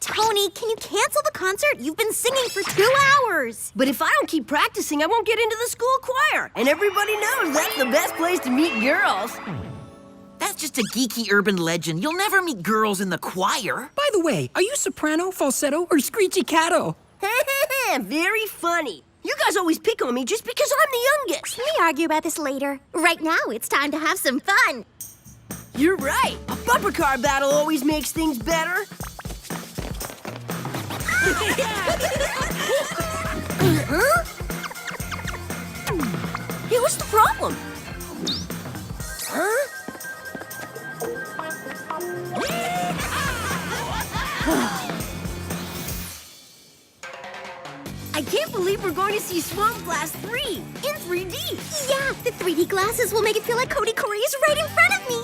Tony, can you cancel the concert? You've been singing for 2 hours. But if I don't keep practicing, I won't get into the school choir. And everybody knows that's the best place to meet girls. That's just a geeky urban legend. You'll never meet girls in the choir. By the way, are you soprano, falsetto, or screechy catto? Very funny. You guys always pick on me just because I'm the youngest. We argue about this later. Right now, it's time to have some fun. You're right. A bumper car battle always makes things better. Huh? Hey, what's the problem? Huh? I can't believe we're going to see Swamp Blast 3 in 3D. Yeah, the 3D glasses will make it feel like Cody Corey is right in front of me.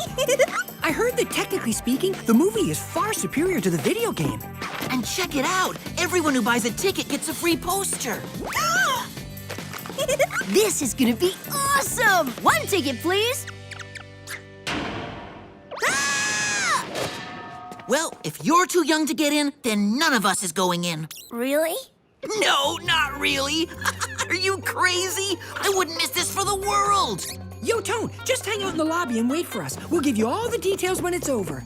I heard that technically speaking, the movie is far superior to the video game. And check it out. Everyone who buys a ticket gets a free poster. This is gonna be awesome! 1 ticket, please. Ah! Well, if you're too young to get in, then none of us is going in. Really? No, not really. Are you crazy? I wouldn't miss this for the world. Yo, Tone, just hang out in the lobby and wait for us. We'll give you all the details when it's over.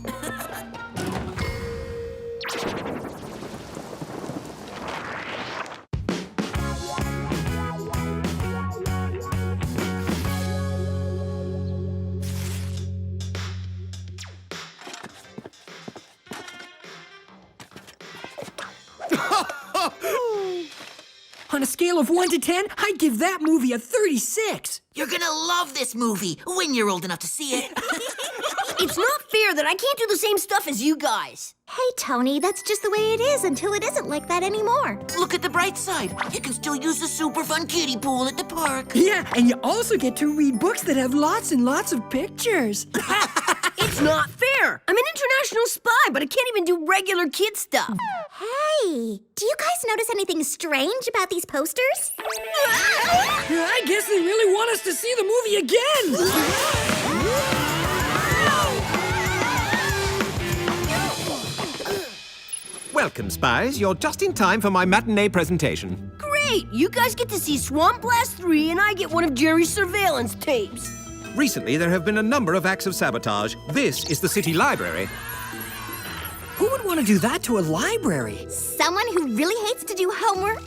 On a scale of 1 to 10, I'd give that movie a 36. You're gonna love this movie when you're old enough to see it. It's not fair that I can't do the same stuff as you guys. Hey, Tony, that's just the way it is until it isn't like that anymore. Look at the bright side. You can still use the super fun kiddie pool at the park. Yeah, and you also get to read books that have lots and lots of pictures. It's not fair. I'm an international spy, but I can't even do regular kid stuff. Hey, do you guys notice anything strange about these posters? I guess they really want us to see the movie again. Welcome, Spiez. You're just in time for my matinee presentation. Great! You guys get to see Swamp Blast 3, and I get one of Jerry's surveillance tapes. Recently, there have been a number of acts of sabotage. This is the city library. Who would want to do that to a library? Someone who really hates to do homework?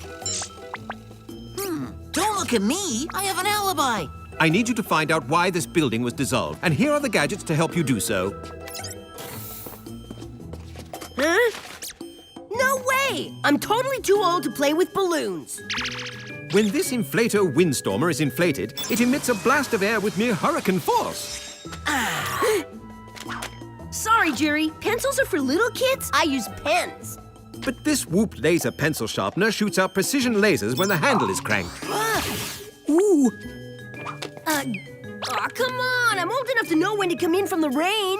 Don't look at me. I have an alibi. I need you to find out why this building was dissolved, and here are the gadgets to help you do so. Huh? No way! I'm totally too old to play with balloons. When this inflator windstormer is inflated, it emits a blast of air with near hurricane force. Sorry, Jerry. Pencils are for little kids. I use pens. But this Whoop laser pencil sharpener shoots out precision lasers when the handle is cranked. Ooh. Come on. I'm old enough to know when to come in from the rain.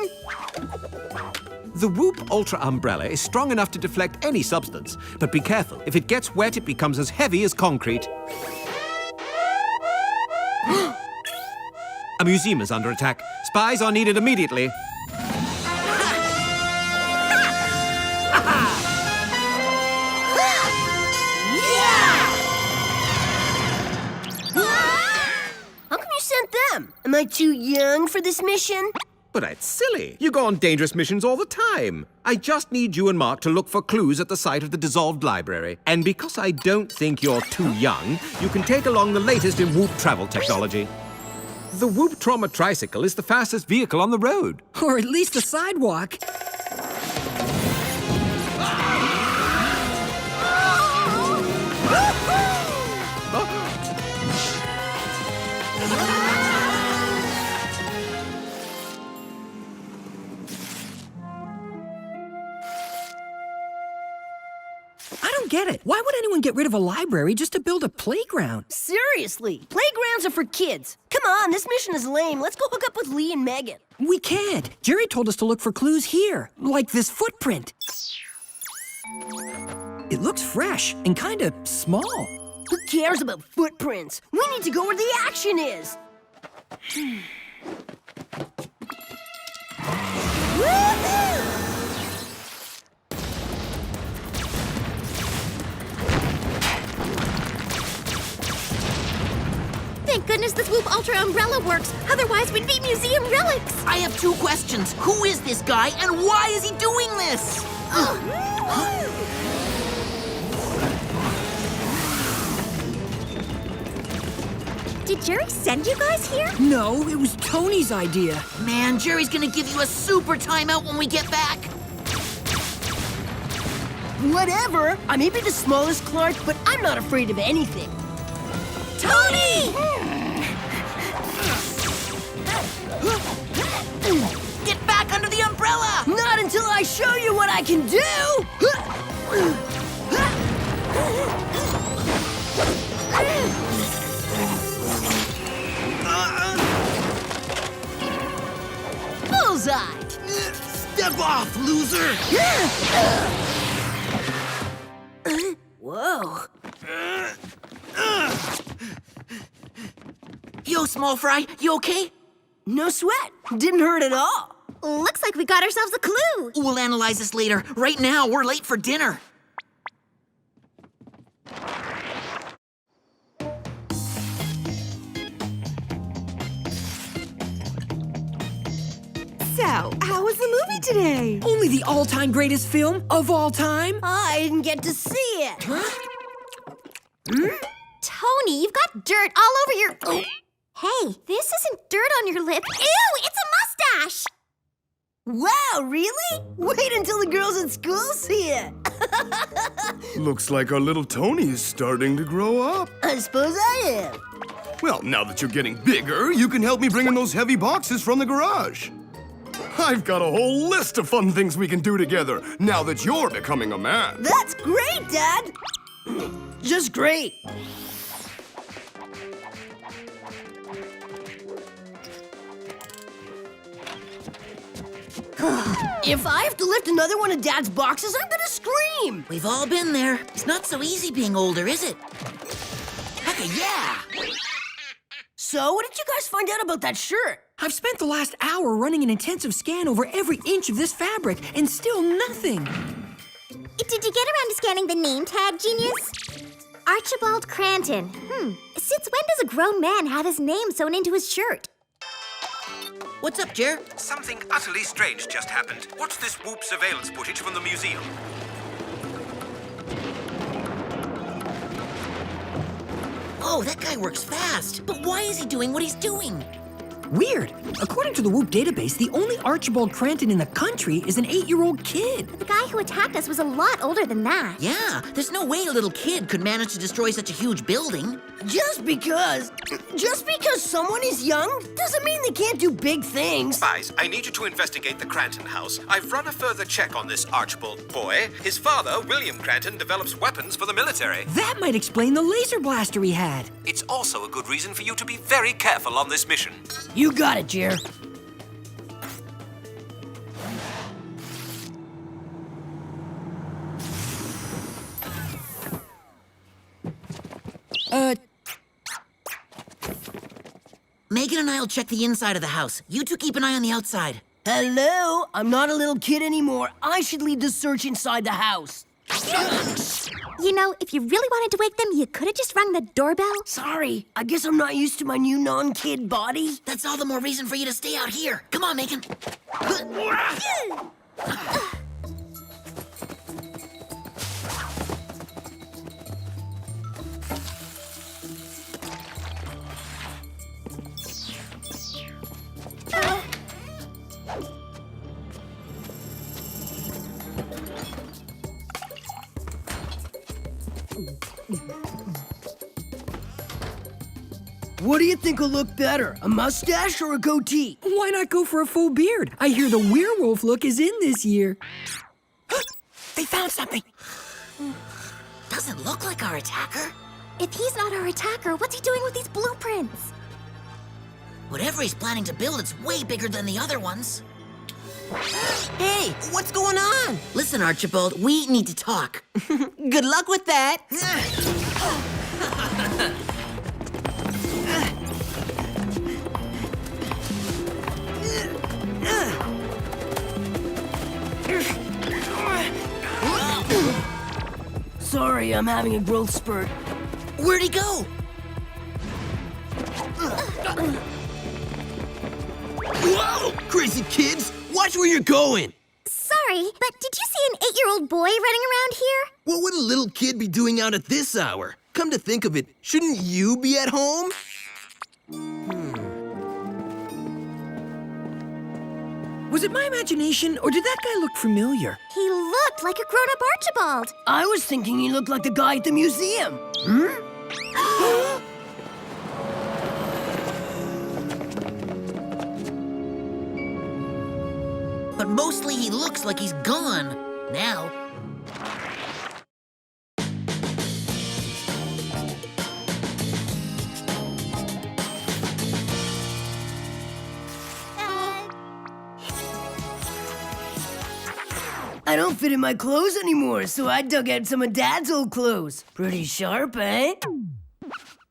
The Whoop Ultra Umbrella is strong enough to deflect any substance, but be careful. If it gets wet, it becomes as heavy as concrete. A museum is under attack. Spies are needed immediately. How come you sent them? Am I too young for this mission? But that's silly. You go on dangerous missions all the time. I just need you and Mark to look for clues at the site of the dissolved library. And because I don't think you're too young, you can take along the latest in Whoop travel technology. The Whoop Trauma Tricycle is the fastest vehicle on the road. Or at least the sidewalk. get it. Why would anyone get rid of a library just to build a playground? Seriously, playgrounds are for kids. Come on, this mission is lame. Let's go hook up with Lee and Megan. We can't. Jerry told us to look for clues here, like this footprint. It looks fresh and kind of small. Who cares about footprints? We need to go where the action is. Woohoo! Thank goodness the Swoop Ultra umbrella works. Otherwise, we'd be museum relics. I have 2 questions. Who is this guy, and why is he doing this? Did Jerry send you guys here? No, it was Tony's idea. Man, Jerry's gonna give you a super timeout when we get back. Whatever. I may be the smallest Clark, but I'm not afraid of anything. Tony! Get back under the umbrella! Not until I show you what I can do! Bullseye! Step off, loser! Whoa. Yo, small fry, you okay? No sweat. Didn't hurt at all. Looks like we got ourselves a clue. We'll analyze this later. Right now, we're late for dinner. So, how was the movie today? Only the all-time greatest film of all time? I didn't get to see it. Tony, you've got dirt all over your... Hey, this isn't dirt on your lip. Ew, it's a mustache! Wow, really? Wait until the girls at school see it. Looks like our little Tony is starting to grow up. I suppose I am. Well, now that you're getting bigger, you can help me bring in those heavy boxes from the garage. I've got a whole list of fun things we can do together now that you're becoming a man. That's great, Dad. Just great. If I have to lift another one of Dad's boxes, I'm gonna scream. We've all been there. It's not so easy being older, is it? Hecka yeah! So, what did you guys find out about that shirt? I've spent the last hour running an intensive scan over every inch of this fabric, and still nothing. Did you get around to scanning the name tag, genius? Archibald Cranton. Since when does a grown man have his name sewn into his shirt? What's up, Jer? Something utterly strange just happened. What's this Whoop surveillance footage from the museum? Oh, that guy works fast. But why is he doing what he's doing? Weird. According to the Whoop database, the only Archibald Cranton in the country is an 8-year-old kid. The guy who attacked us was a lot older than that. Yeah, there's no way a little kid could manage to destroy such a huge building. Just because someone is young doesn't mean they can't do big things. Spiez, I need you to investigate the Cranton house. I've run a further check on this Archibald boy. His father, William Cranton, develops weapons for the military. That might explain the laser blaster he had. It's also a good reason for you to be very careful on this mission. You got it, Jer. Megan and I'll check the inside of the house. You two keep an eye on the outside. Hello? I'm not a little kid anymore. I should lead the search inside the house. You know, if you really wanted to wake them, you could have just rung the doorbell. Sorry, I guess I'm not used to my new non-kid body. That's all the more reason for you to stay out here. Come on, Megan. What do you think will look better, a mustache or a goatee? Why not go for a full beard? I hear the werewolf look is in this year. They found something. doesn't look like our attacker. If he's not our attacker, what's he doing with these blueprints? Whatever he's planning to build, it's way bigger than the other ones. Hey, what's going on? Listen, Archibald, we need to talk. Good luck with that. Sorry, I'm having a growth spurt. Where'd he go? Whoa! Crazy kids! Watch where you're going! Sorry, but did you see an 8-year-old boy running around here? What would a little kid be doing out at this hour? Come to think of it, shouldn't you be at home? Was it my imagination, or did that guy look familiar? He looked like a grown-up Archibald. I was thinking he looked like the guy at the museum. But mostly he looks like he's gone. Now. I don't fit in my clothes anymore, so I dug out some of Dad's old clothes. Pretty sharp, eh?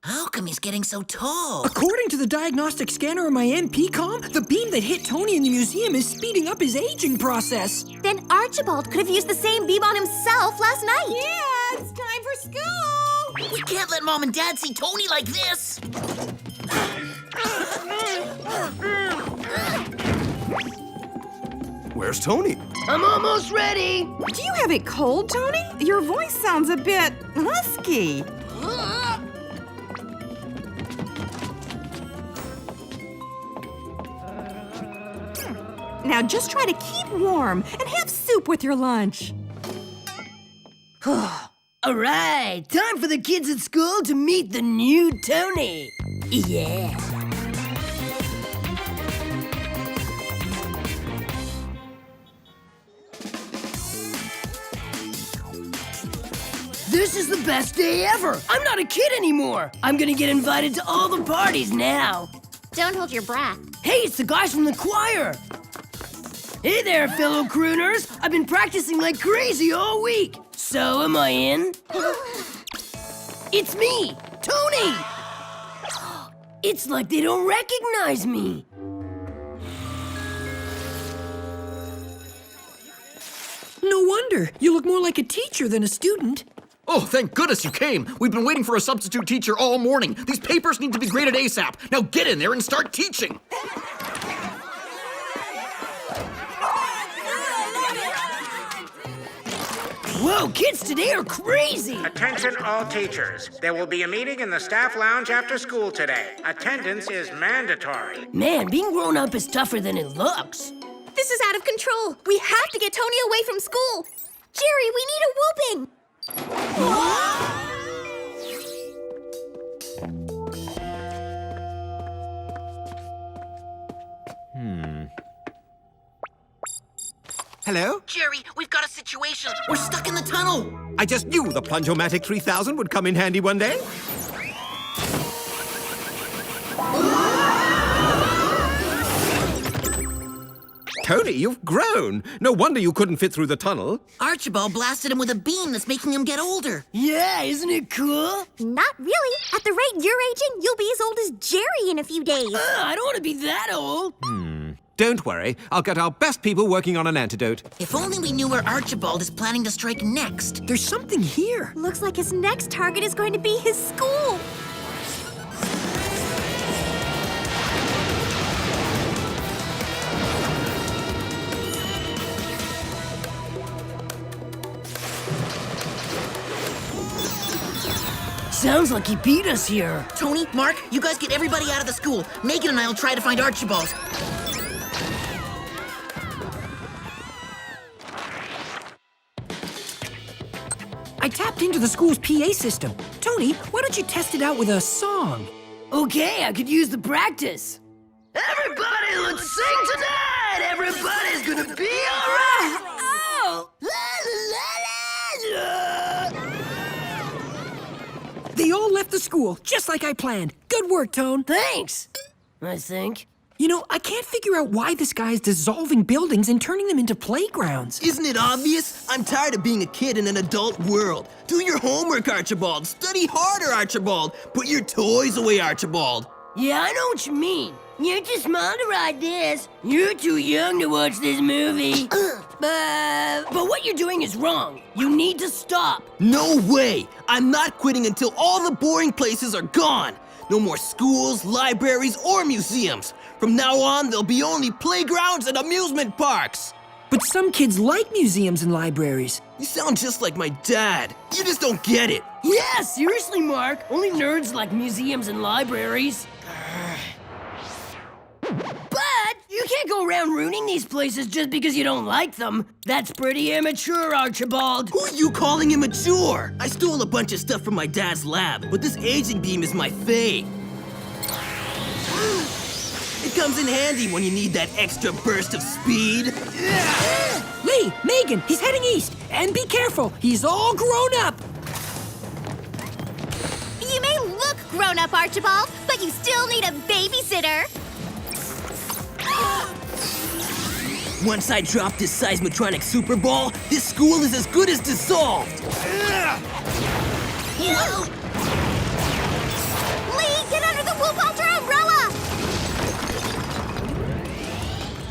How come he's getting so tall? According to the diagnostic scanner on my NP-COM, the beam that hit Tony in the museum is speeding up his aging process. Then Archibald could have used the same beam on himself last night. Yeah, it's time for school! We can't let Mom and Dad see Tony like this. Where's Tony? I'm almost ready. Do you have it cold, Tony? Your voice sounds a bit husky. Now just try to keep warm and have soup with your lunch. All right, time for the kids at school to meet the new Tony. Yeah. This is the best day ever. I'm not a kid anymore. I'm gonna get invited to all the parties now. Don't hold your breath. Hey, it's the guys from the choir. Hey there, fellow crooners. I've been practicing like crazy all week. So, am I in? It's me, Tony. It's like they don't recognize me. No wonder. You look more like a teacher than a student. Oh, thank goodness you came! We've been waiting for a substitute teacher all morning. These papers need to be graded ASAP. Now get in there and start teaching! Whoa, kids today are crazy. Attention all teachers. There will be a meeting in the staff lounge after school today. Attendance is mandatory. Man, being grown up is tougher than it looks. This is out of control. We have to get Tony away from school. Jerry, we need a whooping. Hello? Jerry, we've got a situation. We're stuck in the tunnel. I just knew the Plunge-O-Matic 3000 would come in handy one day. Tony, you've grown. No wonder you couldn't fit through the tunnel. Archibald blasted him with a beam that's making him get older. Yeah, isn't it cool? Not really. At the rate you're aging, you'll be as old as Jerry in a few days. I don't want to be that old. Don't worry. I'll get our best people working on an antidote. If only we knew where Archibald is planning to strike next. There's something here. Looks like his next target is going to be his school. Sounds like he beat us here. Tony, Mark, you guys get everybody out of the school. Megan and I will try to find Archibald. I tapped into the school's PA system. Tony, why don't you test it out with a song? Okay, I could use the practice. Everybody, let's sing tonight! Everybody's gonna be alright! Oh! left the school, just like I planned. Good work, Tone. Thanks, I think. You know, I can't figure out why this guy is dissolving buildings and turning them into playgrounds. Isn't it obvious? I'm tired of being a kid in an adult world. Do your homework, Archibald. Study harder, Archibald. Put your toys away, Archibald. Yeah, I know what you mean. You're too small to ride this. You're too young to watch this movie. But what you're doing is wrong. You need to stop. No way! I'm not quitting until all the boring places are gone. No more schools, libraries, or museums. From now on, there'll be only playgrounds and amusement parks. But some kids like museums and libraries. You sound just like my dad. You just don't get it. Yeah, seriously, Mark. Only nerds like museums and libraries. But you can't go around ruining these places just because you don't like them. That's pretty immature, Archibald. Who are you calling immature? I stole a bunch of stuff from my dad's lab, but this aging beam is my fave. It comes in handy when you need that extra burst of speed. Lee, Megan, he's heading east. And be careful, he's all grown up. You may look grown up, Archibald, but you still need a babysitter. Once I drop this seismotronic super ball, this school is as good as dissolved. Lee, get under the Whoop Ultra umbrella!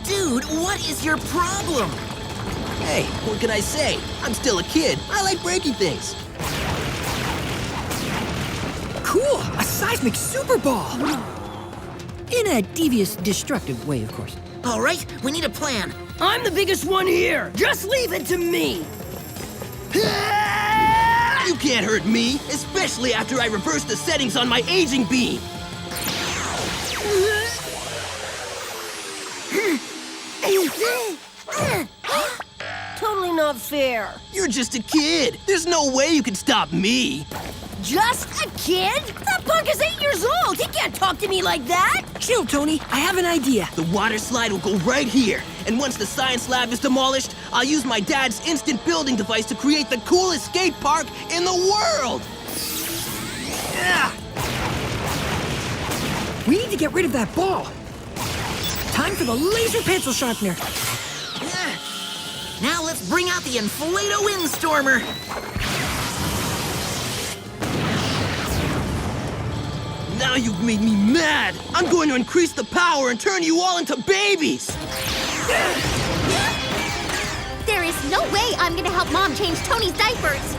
Dude, what is your problem? Hey, what can I say? I'm still a kid. I like breaking things. Cool, a seismic super ball. In a devious, destructive way, of course. All right, we need a plan. I'm the biggest one here. Just leave it to me. You can't hurt me, especially after I reverse the settings on my aging beam. Totally not fair. You're just a kid. There's no way you can stop me. Just a kid? That punk is 8 years old. He can't talk to me like that. Chill, Tony. I have an idea. The water slide will go right here. And once the science lab is demolished, I'll use my dad's instant building device to create the coolest skate park in the world. We need to get rid of that ball. Time for the laser pencil sharpener. Now let's bring out the Inflato Windstormer. Now you've made me mad. I'm going to increase the power and turn you all into babies. There is no way I'm gonna help Mom change Tony's diapers.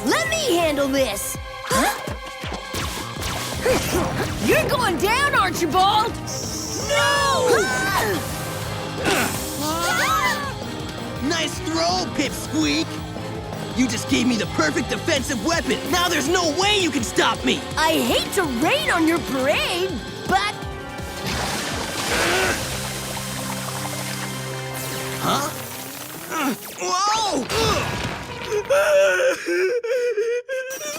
Let me handle this. You're going down, Archibald. No! Nice throw, Pipsqueak. You just gave me the perfect defensive weapon. Now there's no way you can stop me. I hate to rain on your parade, but... Huh? Whoa!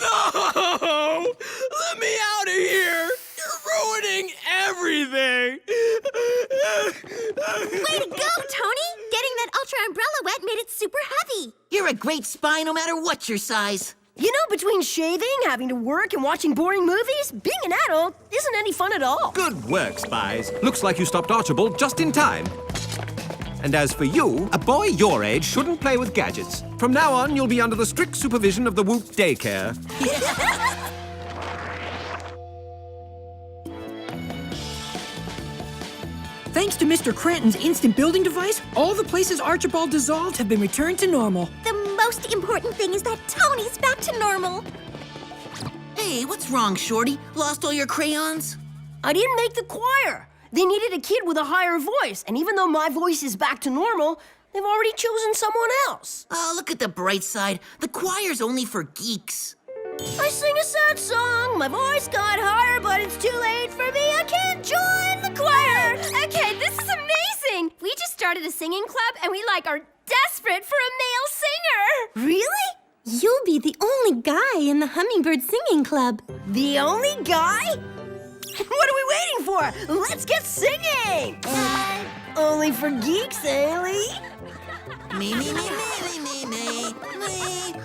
No! Let me out of here! You're ruining everything! Way to go, Tony! Getting that Ultra umbrella wet made it super heavy. You're a great spy no matter what your size. You know, between shaving, having to work, and watching boring movies, being an adult isn't any fun at all. Good work, Spiez. Looks like you stopped Archibald just in time. And as for you, a boy your age shouldn't play with gadgets. From now on, you'll be under the strict supervision of the Whoop Daycare. Thanks to Mr. Cranton's instant building device, all the places Archibald dissolved have been returned to normal. The most important thing is that Tony's back to normal. Hey, what's wrong, Shorty? Lost all your crayons? I didn't make the choir. They needed a kid with a higher voice, and even though my voice is back to normal, they've already chosen someone else. Oh, look at the bright side. The choir's only for geeks. I sing a sad song, my voice got higher, but it's too late for me, I can't join the choir. Okay, this is amazing. We just started a singing club and we are desperate for a male singer. Really? You'll be the only guy in the Hummingbird Singing Club. The only guy? What are we waiting for? Let's get singing! Only for geeks, eh, Lee? Me, me, me, me, me, me, me, me.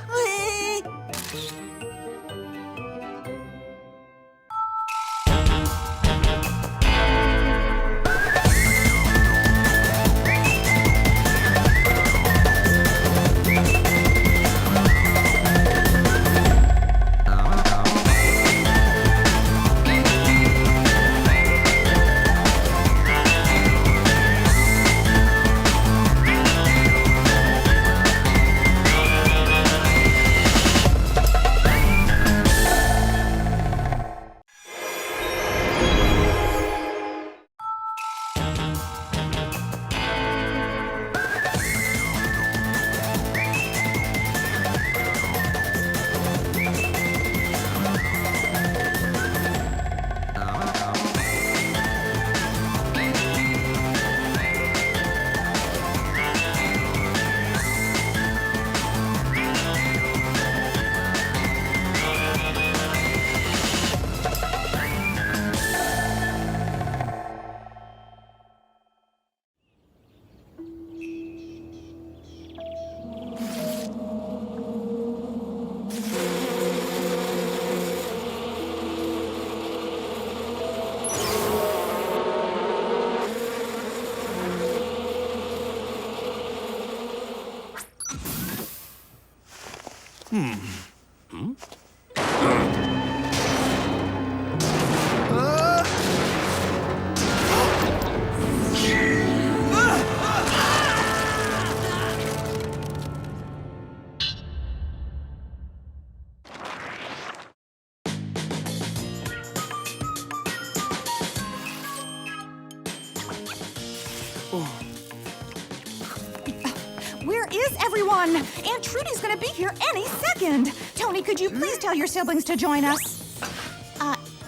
Where is everyone? Aunt Trudy's gonna be here any second. Tony, could you please tell your siblings to join us?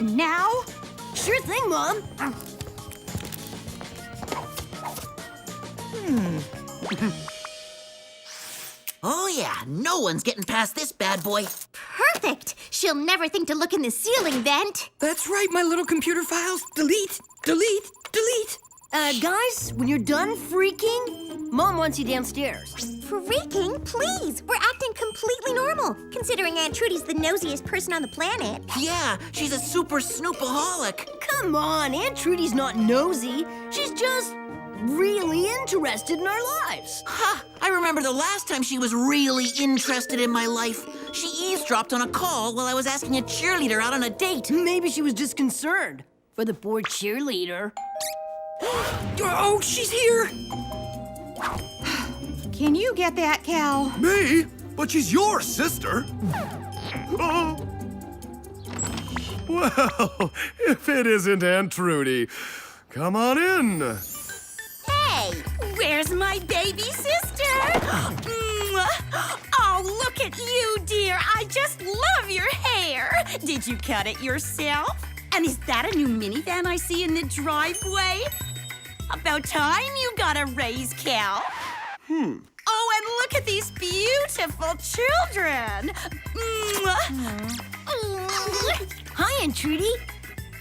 Now? Sure thing, Mom. Oh, yeah, no one's getting past this bad boy. Perfect! She'll never think to look in the ceiling vent. That's right, my little computer files. Delete, delete, delete. Guys, when you're done freaking, Mom wants you downstairs. Freaking, please! We're acting completely normal, considering Aunt Trudy's the nosiest person on the planet. Yeah, she's a super snoopaholic. Come on, Aunt Trudy's not nosy. She's just really interested in our lives. Ha! I remember the last time she was really interested in my life. She eavesdropped on a call while I was asking a cheerleader out on a date. Maybe she was just concerned for the poor cheerleader. Oh, she's here. Can you get that, Cal? Me? But she's your sister. Oh. Well, if it isn't Aunt Trudy, come on in. Hey, where's my baby sister? Oh, look at you, dear. I just love your hair. Did you cut it yourself? And is that a new minivan I see in the driveway? About time you got a raise, Cal. Oh, and look at these beautiful children. Hi, Aunt Trudy.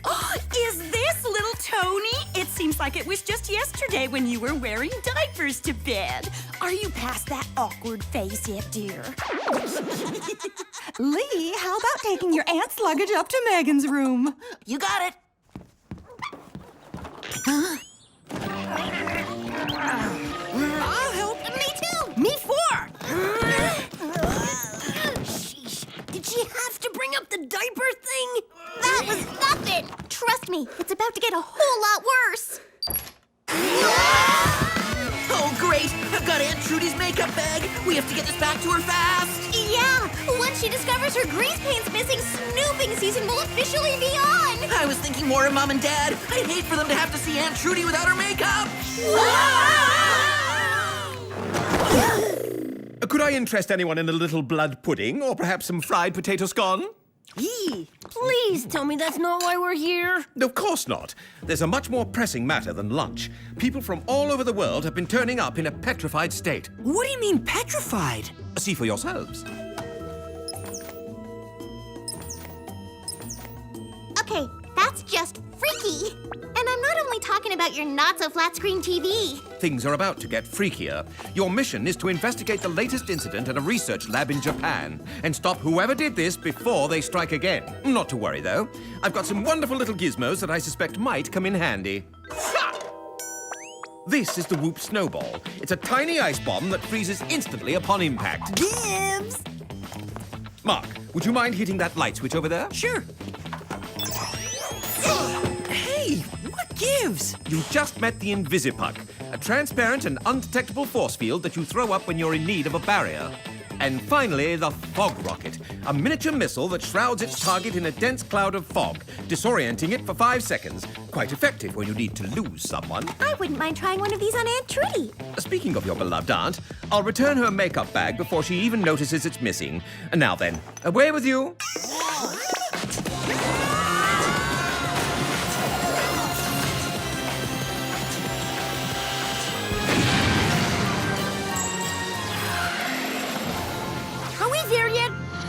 Oh, is this little Tony? It seems like it was just yesterday when you were wearing diapers to bed. Are you past that awkward phase yet, dear? Lee, how about taking your aunt's luggage up to Megan's room? You got it. I'll help. Me too. Me four. Sheesh. Did she have to bring up the diaper thing? That was nothing! Trust me, it's about to get a whole lot worse. Oh, great! I've got Aunt Trudy's makeup bag. We have to get this back to her fast. Yeah, once she discovers her grease paint's missing, snooping season will officially be on! I was thinking more of Mom and Dad. I'd hate for them to have to see Aunt Trudy without her makeup. Could I interest anyone in a little blood pudding or perhaps some fried potato scone? Yee. Please tell me that's not why we're here. Of course not. There's a much more pressing matter than lunch. People from all over the world have been turning up in a petrified state. What do you mean petrified? See for yourselves. Okay, that's just freaky. And I'm not only talking about your not-so-flat-screen TV. Things are about to get freakier. Your mission is to investigate the latest incident at a research lab in Japan and stop whoever did this before they strike again. Not to worry, though. I've got some wonderful little gizmos that I suspect might come in handy. This is the Whoop Snowball. It's a tiny ice bomb that freezes instantly upon impact. Gibbs. Mark, would you mind hitting that light switch over there? Sure. Hey, what gives? You just met the Invisipuck, a transparent and undetectable force field that you throw up when you're in need of a barrier. And finally, the Fog Rocket, a miniature missile that shrouds its target in a dense cloud of fog, disorienting it for 5 seconds. Quite effective when you need to lose someone. I wouldn't mind trying one of these on Aunt Trudy. Speaking of your beloved aunt, I'll return her makeup bag before she even notices it's missing. And now then, away with you.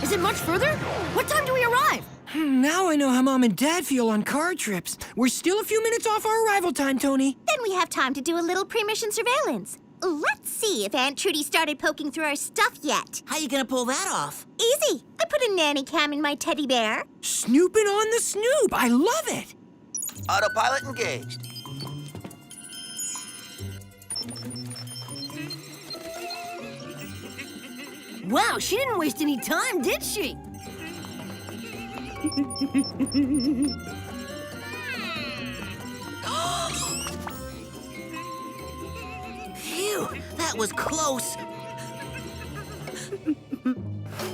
Is it much further? What time do we arrive? Now I know how Mom and Dad feel on car trips. We're still a few minutes off our arrival time, Tony. Then we have time to do a little pre-mission surveillance. Let's see if Aunt Trudy started poking through our stuff yet. How you gonna pull that off? Easy. I put a nanny cam in my teddy bear. Snooping on the snoop. I love it. Autopilot engaged. Wow, she didn't waste any time, did she? Phew, that was close.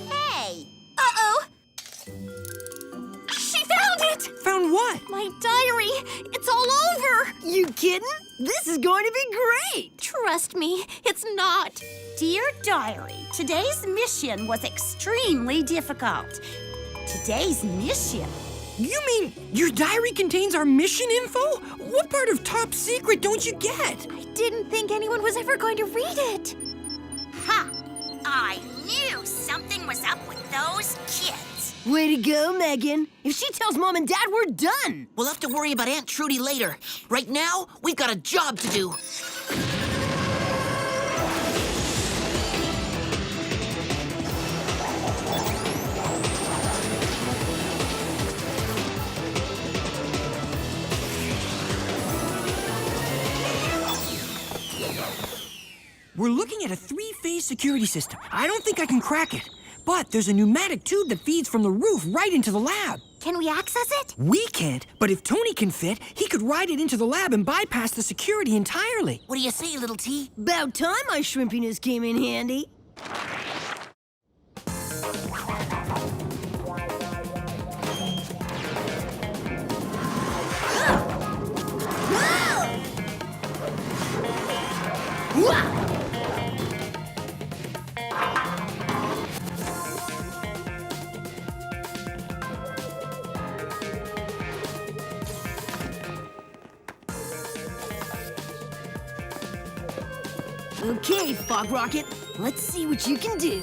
Hey! Uh-oh! She found it! Found what? My diary! It's all over! You kidding? This is going to be great! Trust me, it's not. Dear Diary, today's mission was extremely difficult. Today's mission? You mean your diary contains our mission info? What part of top secret don't you get? I didn't think anyone was ever going to read it. Ha! I knew something was up with those kids. Way to go, Megan. If she tells Mom and Dad, we're done. We'll have to worry about Aunt Trudy later. Right now, we've got a job to do. We're looking at a 3-phase security system. I don't think I can crack it. But there's a pneumatic tube that feeds from the roof right into the lab. Can we access it? We can't, but if Tony can fit, he could ride it into the lab and bypass the security entirely. What do you say, little T? About time my shrimpiness came in handy. Okay, Fog Rocket, let's see what you can do.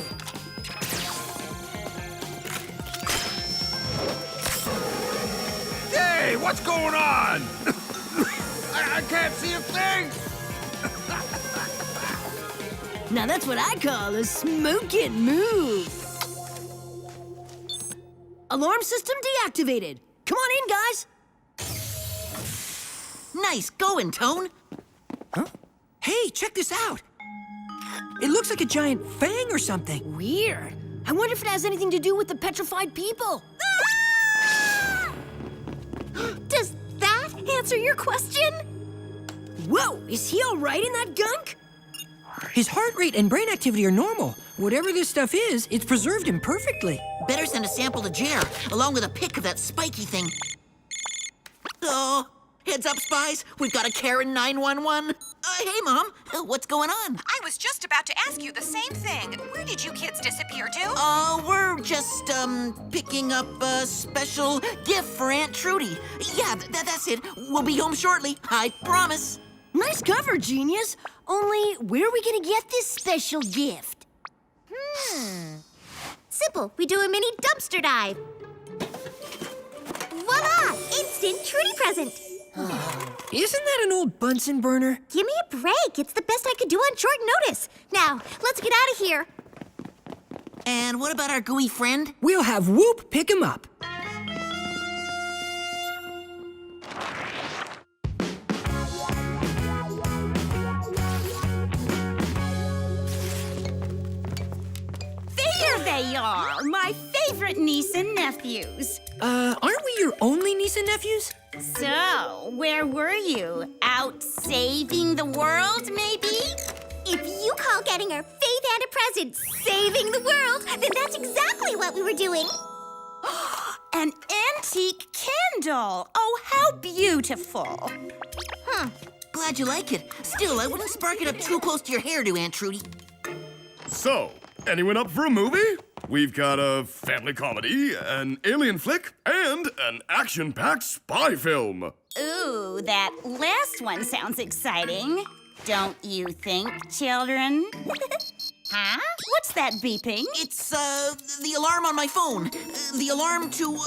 Hey, what's going on? I can't see a thing. Now that's what I call a smoking move. Alarm system deactivated. Come on in, guys. Nice going, Tone. Huh? Hey, check this out. It looks like a giant fang or something. Weird. I wonder if it has anything to do with the petrified people. Does that answer your question? Whoa, is he all right in that gunk? His heart rate and brain activity are normal. Whatever this stuff is, it's preserved him perfectly. Better send a sample to Jer, along with a pic of that spiky thing. Oh, heads up, Spiez. We've got a Karen 911. Hey, Mom. What's going on? I was just about to ask you the same thing. Where did you kids disappear to? We're just, picking up a special gift for Aunt Trudy. Yeah, that's it. We'll be home shortly. I promise. Nice cover, genius. Only, where are we gonna get this special gift? Simple. We do a mini dumpster dive. Voila! Instant Trudy present. Isn't that an old Bunsen burner? Give me a break. It's the best I could do on short notice. Now, let's get out of here. And what about our gooey friend? We'll have Whoop pick him up. There they are, my favorite niece and nephews. Aren't we your only niece and nephews? So, where were you? Out saving the world, maybe? If you call getting our Faith and a present saving the world, then that's exactly what we were doing. An antique candle. Oh, how beautiful. Glad you like it. Still, I wouldn't spark it up too close to your hairdo, Aunt Trudy. So, anyone up for a movie? We've got a family comedy, an alien flick, and an action-packed spy film. Ooh, that last one sounds exciting. Don't you think, children? Huh? What's that beeping? It's, the alarm on my phone. The alarm to,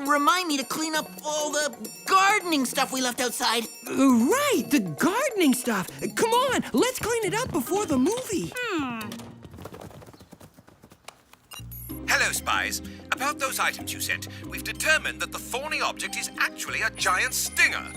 remind me to clean up all the gardening stuff we left outside. Right, the gardening stuff. Come on, let's clean it up before the movie. Hello, Spiez. About those items you sent, we've determined that the thorny object is actually a giant stinger.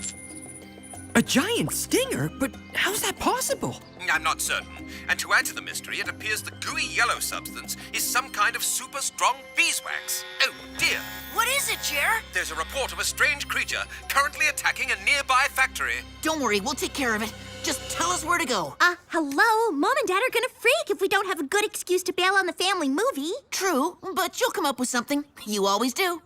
A giant stinger? But how's that possible? I'm not certain. And to add to the mystery, it appears the gooey yellow substance is some kind of super strong beeswax. Oh, dear. What is it, Jer? There's a report of a strange creature currently attacking a nearby factory. Don't worry, we'll take care of it. Just tell us where to go. Hello? Mom and Dad are gonna freak if we don't have a good excuse to bail on the family movie. True, but you'll come up with something. You always do.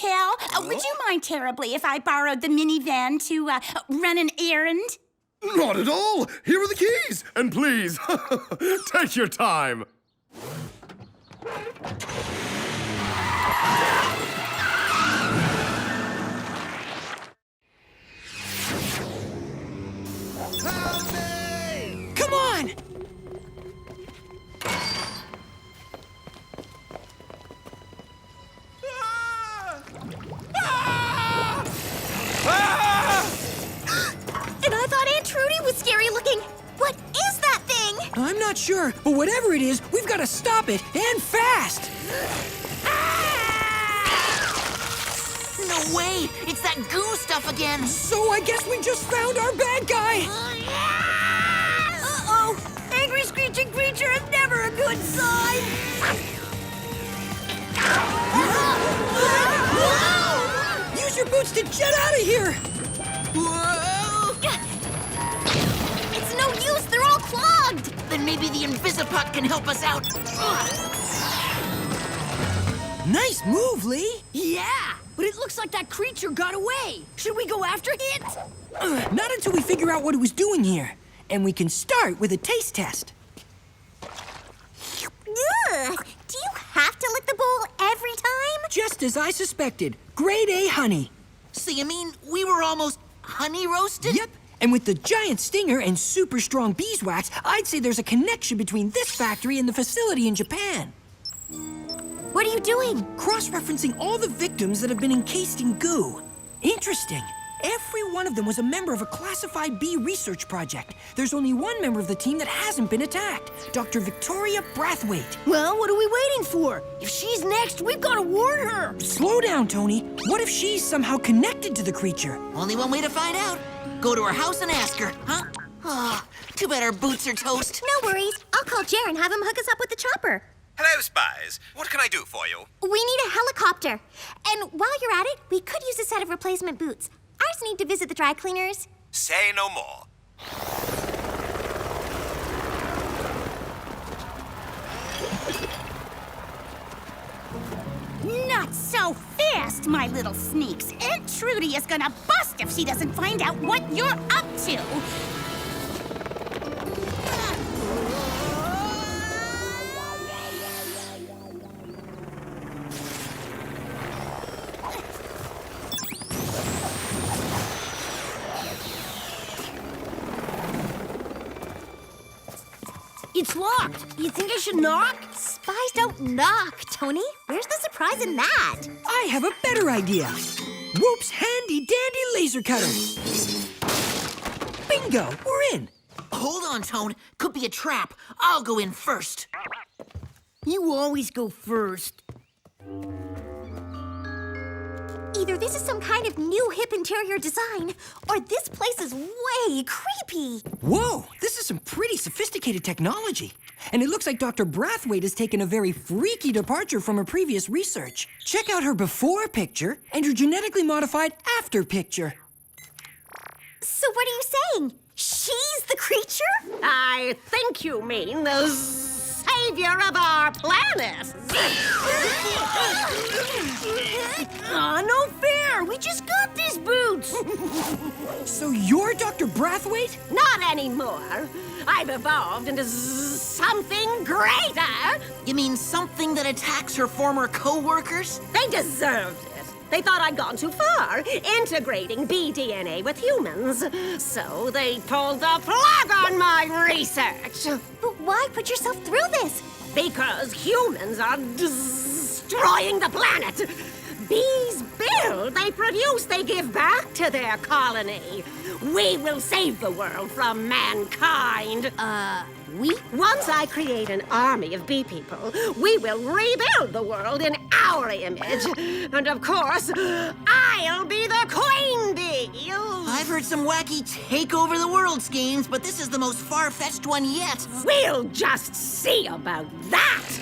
tell? Would you mind terribly if I borrowed the minivan to run an errand? Not at all. Here are the keys. And please, take your time. Come on! And I thought Aunt Trudy was scary looking. What is that thing? I'm not sure, but whatever it is, we've got to stop it, and fast! No way! It's that goo stuff again! So I guess we just found our bad guy! Uh-oh! Angry screeching creature is never a good sign! Use your boots to jet out of here! It's no use, they're all clogged. Then maybe the Invisipot can help us out. Nice move, Lee! Yeah, but it looks like that creature got away. Should we go after it? Not until we figure out what it was doing here. And we can start with a taste test. Ugh. Do you have to lick the bowl every time? Just as I suspected. Grade A honey. So you mean we were almost honey roasted? Yep. And with the giant stinger and super strong beeswax, I'd say there's a connection between this factory and the facility in Japan. What are you doing? Cross-referencing all the victims that have been encased in goo. Interesting. Every one of them was a member of a classified bee research project. There's only one member of the team that hasn't been attacked, Dr. Victoria Brathwaite. Well, what are we waiting for? If she's next, we've got to warn her. Slow down, Tony. What if she's somehow connected to the creature? Only one way to find out. Go to her house and ask her, huh? Oh, too bad our boots are toast. No worries. I'll call Jer and have him hook us up with the chopper. Hello, Spiez. What can I do for you? We need a helicopter. And while you're at it, we could use a set of replacement boots. Ours need to visit the dry cleaners. Say no more. Not so fast, my little sneaks. Aunt Trudy is gonna bust if she doesn't find out what you're up to. It's locked. You think I should knock? Spies don't knock, Tony. Where's the surprise in that? I have a better idea. Whoop's handy-dandy laser cutter. Bingo! We're in. Hold on, Tone. Could be a trap. I'll go in first. You always go first. Either this is some kind of new hip interior design, or this place is way creepy. Whoa, this is some pretty sophisticated technology. And it looks like Dr. Brathwaite has taken a very freaky departure from her previous research. Check out her before picture and her genetically modified after picture. So what are you saying? She's the creature? I think you mean the savior of our planet. No fair. We just got these boots. So you're Dr. Brathwaite? Not anymore. I've evolved into something greater. You mean something that attacks her former co-workers? They deserved it. They thought I'd gone too far, integrating bee DNA with humans. So they pulled the plug on my research. But why put yourself through this? Because humans are destroying the planet. Bees build, they produce, they give back to their colony. We will save the world from mankind. We? Once I create an army of bee people, we will rebuild the world in our image. And of course, I'll be the queen bee. I've heard some wacky take over the world schemes, but this is the most far-fetched one yet. We'll just see about that.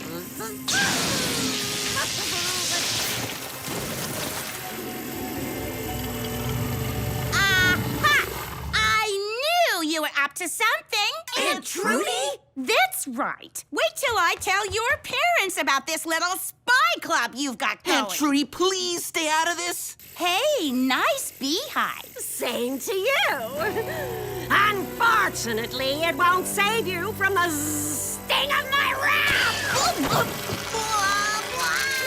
You were up to something. Aunt Trudy? That's right. Wait till I tell your parents about this little spy club you've got going. Aunt Trudy, please stay out of this. Hey, nice beehive. Same to you. Unfortunately, it won't save you from the sting of my wrath.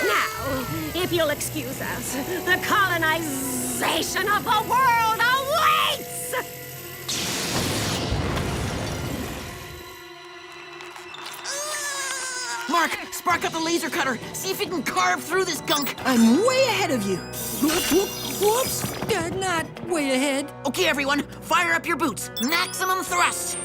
Now, if you'll excuse us, the colonization of the world awaits! Mark, spark up the laser cutter. See if you can carve through this gunk. I'm way ahead of you. Whoops. Not way ahead. Okay, everyone, fire up your boots. Maximum thrust.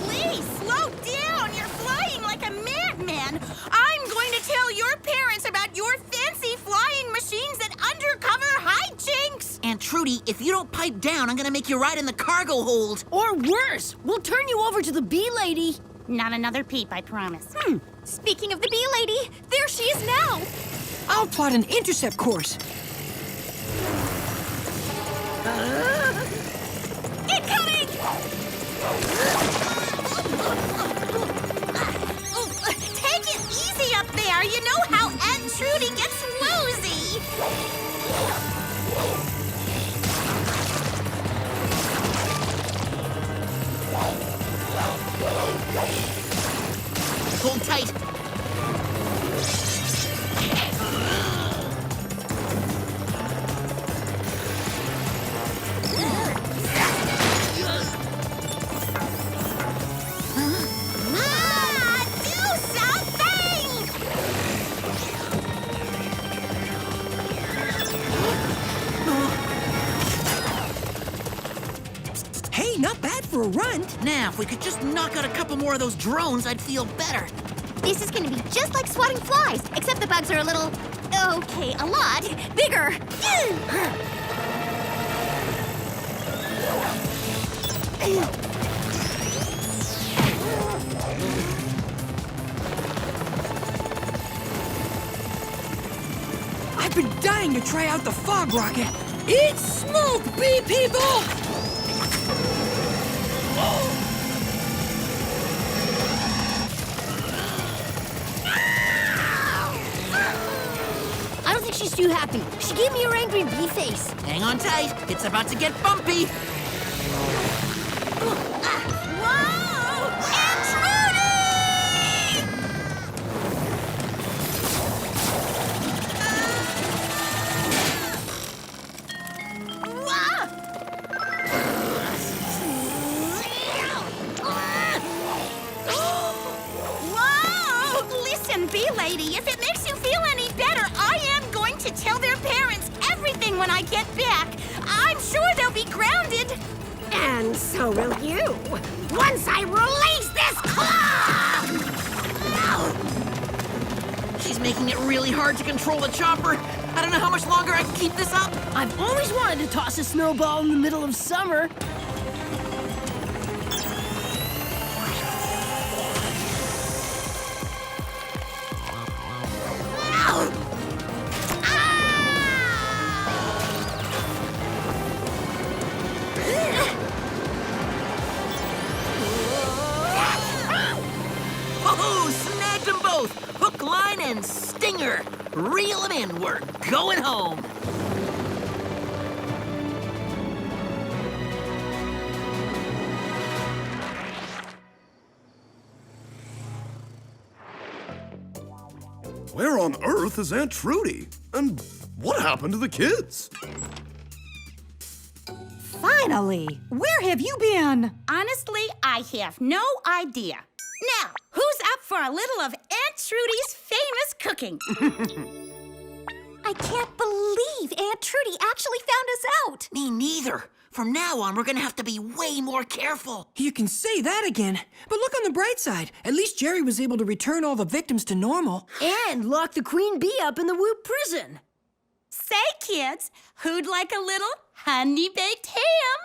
Lee, slow down. You're flying like a madman. I'm going to tell your parents about your fancy flying machines and undercover hijinks. Aunt Trudy, if you don't pipe down, I'm gonna make you ride in the cargo hold. Or worse, we'll turn you over to the bee lady. Not another peep, I promise. Speaking of the bee lady, there she is now. I'll plot an intercept course. Incoming! Take it easy up there. You know how Aunt Trudy gets woozy. Hold tight. Do something! Hey, not bad for a run. Now, if we could just knock out a couple more of those drones, I'd feel better. This is gonna be just like swatting flies, except the bugs are a little, okay, a lot bigger. I've been dying to try out the fog rocket. It's smoke, bee people! I don't think she's too happy. She gave me her angry bee face. Hang on tight. It's about to get bumpy. Whoa! Aunt Trudy! Whoa! Listen, bee lady, if it makes you feel any better, I am going to tell their parents everything when I get back. I'm sure they'll be grounded. And so will you, once I release this claw! She's making it really hard to control the chopper. I don't know how much longer I can keep this up. I've always wanted to toss a snowball in the middle of summer. Oh, snagged them both. Hook, line, and stinger. Reel them in. We're going home. Where on earth is Aunt Trudy? And what happened to the kids? Finally! Where have you been? Honestly, I have no idea. Now, who's up for a little of Aunt Trudy's famous cooking? I can't believe Aunt Trudy actually found us out. Me neither. From now on, we're gonna have to be way more careful. You can say that again. But look on the bright side. At least Jerry was able to return all the victims to normal. And lock the queen bee up in the Whoop prison. Say, kids, who'd like a little honey-baked ham?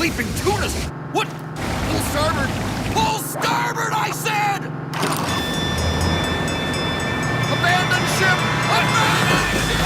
sleeping tunas! What? Pull starboard! Pull starboard, I said! Abandon ship! Abandon ship!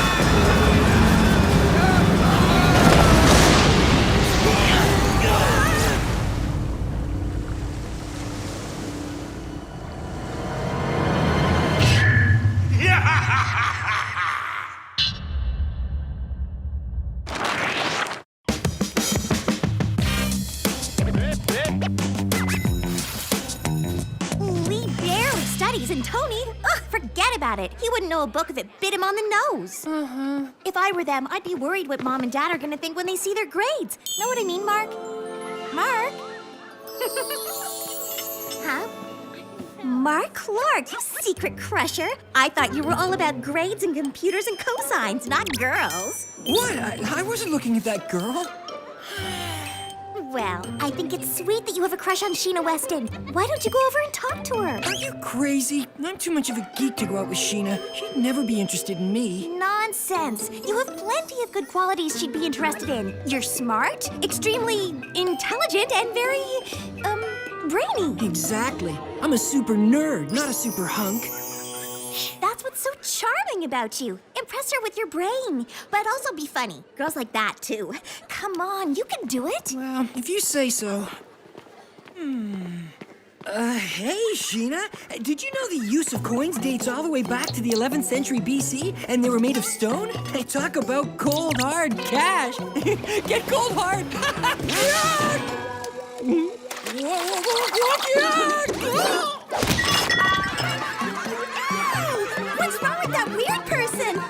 Lee barely studies, and Tony, ugh, forget about it. He wouldn't know a book if it bit him on the nose. If I were them, I'd be worried what Mom and Dad are gonna think when they see their grades. Know what I mean, Mark? Mark? Huh? Mark Clark, you secret crusher. I thought you were all about grades and computers and cosines, not girls. What? I wasn't looking at that girl. Well, I think it's sweet that you have a crush on Sheena Weston. Why don't you go over and talk to her? Are you crazy? I'm too much of a geek to go out with Sheena. She'd never be interested in me. Nonsense. You have plenty of good qualities she'd be interested in. You're smart, extremely intelligent, and very, brainy. Exactly. I'm a super nerd, not a super hunk. That's what's so charming about you. Impress her with your brain, but also be funny. Girls like that, too. Come on, you can do it. Well, if you say so. Hey, Sheena. Did you know the use of coins dates all the way back to the 11th century BC, and they were made of stone? Hey, talk about cold, hard cash. Get cold, hard. What's wrong with that weird person?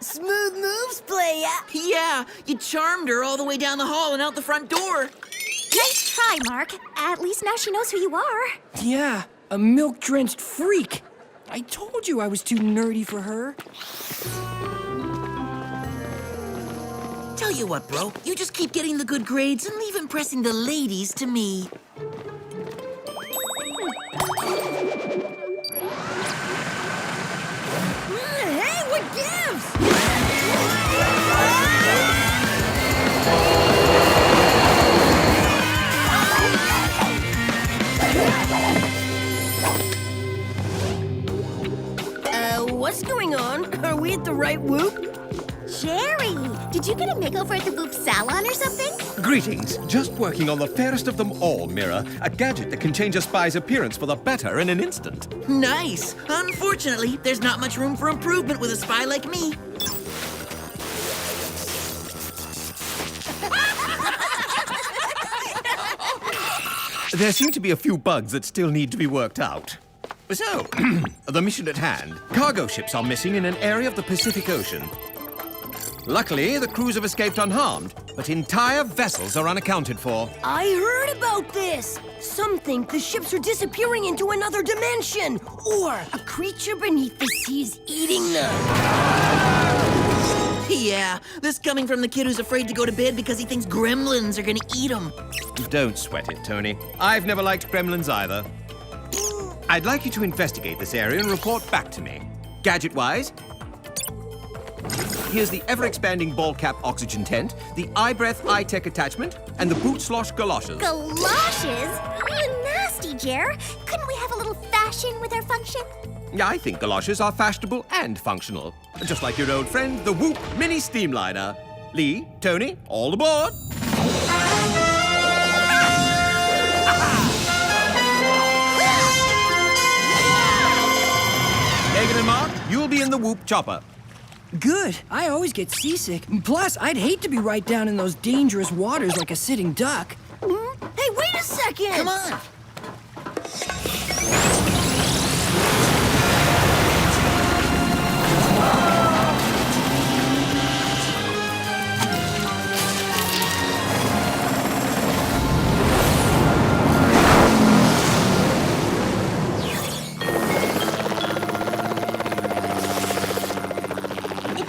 Smooth moves, playa. Yeah, you charmed her all the way down the hall and out the front door. Nice try, Mark. At least now she knows who you are. Yeah, a milk-drenched freak. I told you I was too nerdy for her. Tell you what, bro, you just keep getting the good grades and leave impressing the ladies to me. Hey, what gives? What's going on? Are we at the right whoop? Jerry, did you get a makeover at the Boop Salon or something? Greetings. Just working on the fairest of them all, Mirror. A gadget that can change a spy's appearance for the better in an instant. Nice. Unfortunately, there's not much room for improvement with a spy like me. There seem to be a few bugs that still need to be worked out. So, the mission at hand. Cargo ships are missing in an area of the Pacific Ocean. Luckily, the crews have escaped unharmed, but entire vessels are unaccounted for. I heard about this. Some think the ships are disappearing into another dimension, or a creature beneath the sea is eating them. Yeah, this coming from the kid who's afraid to go to bed because he thinks gremlins are gonna eat him. Don't sweat it, Tony. I've never liked gremlins either. I'd like you to investigate this area and report back to me. Gadget-wise, here's the ever-expanding ball-cap oxygen tent, the eye-breath eye-tech attachment, and the boot-slosh galoshes. Galoshes? Ooh, nasty, Jer. Couldn't we have a little fashion with our function? I think galoshes are fashionable and functional. Just like your old friend, the Whoop Mini Steamliner. Lee, Tony, all aboard! Megan and Mark, you'll be in the Whoop Chopper. Good. I always get seasick. Plus, I'd hate to be right down in those dangerous waters like a sitting duck. Hey, wait a second! Come on.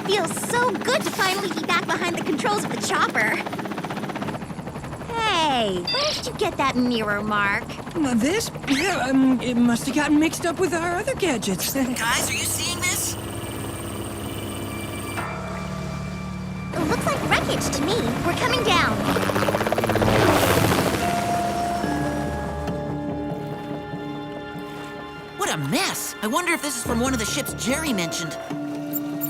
Feels so good to finally be back behind the controls of the chopper. Hey, where did you get that mirror, Mark? This? Yeah, it must have gotten mixed up with our other gadgets. Guys, are you seeing this? wreckage to me. We're coming down. What a mess. I wonder if this is from one of the ships Jerry mentioned.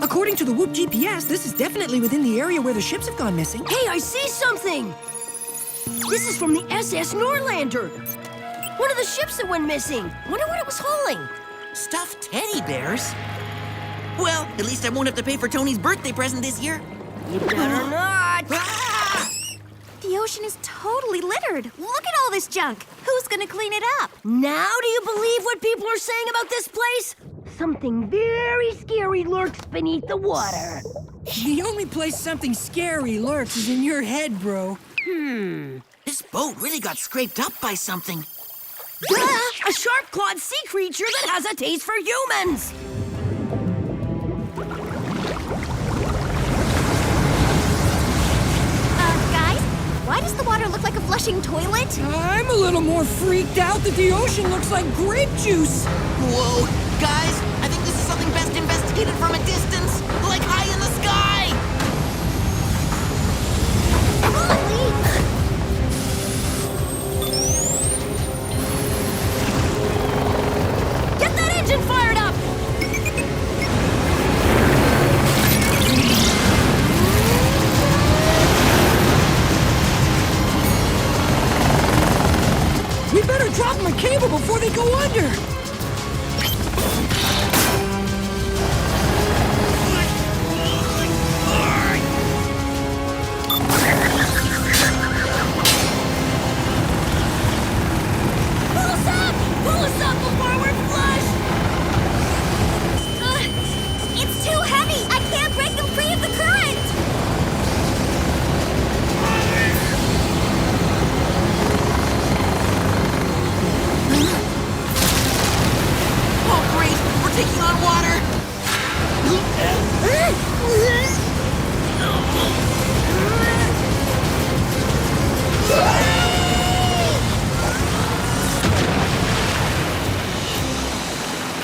According to the Whoop GPS, this is definitely within the area where the ships have gone missing. Hey, I see something! This is from the SS Norlander. One of the ships that went missing. Wonder what it was hauling. Stuffed teddy bears? Well, at least I won't have to pay for Tony's birthday present this year. You better not. Ah! The ocean is totally littered. Look at all this junk. Who's gonna clean it up? Now do you believe what people are saying about this place? Something very scary lurks beneath the water. The only place something scary lurks is in your head, bro. This boat really got scraped up by something. Duh! A sharp-clawed sea creature that has a taste for humans! Guys, why does the water look like a flushing toilet? I'm a little more freaked out that the ocean looks like grape juice. Whoa, guys, I think this is something best investigated from a distance, like high in the sky. Get that engine fired up! We better drop them a cable before they go under. Pull us up before we're flushed! It's too heavy. I can't break them free of the current. Oh, great, we're taking on water.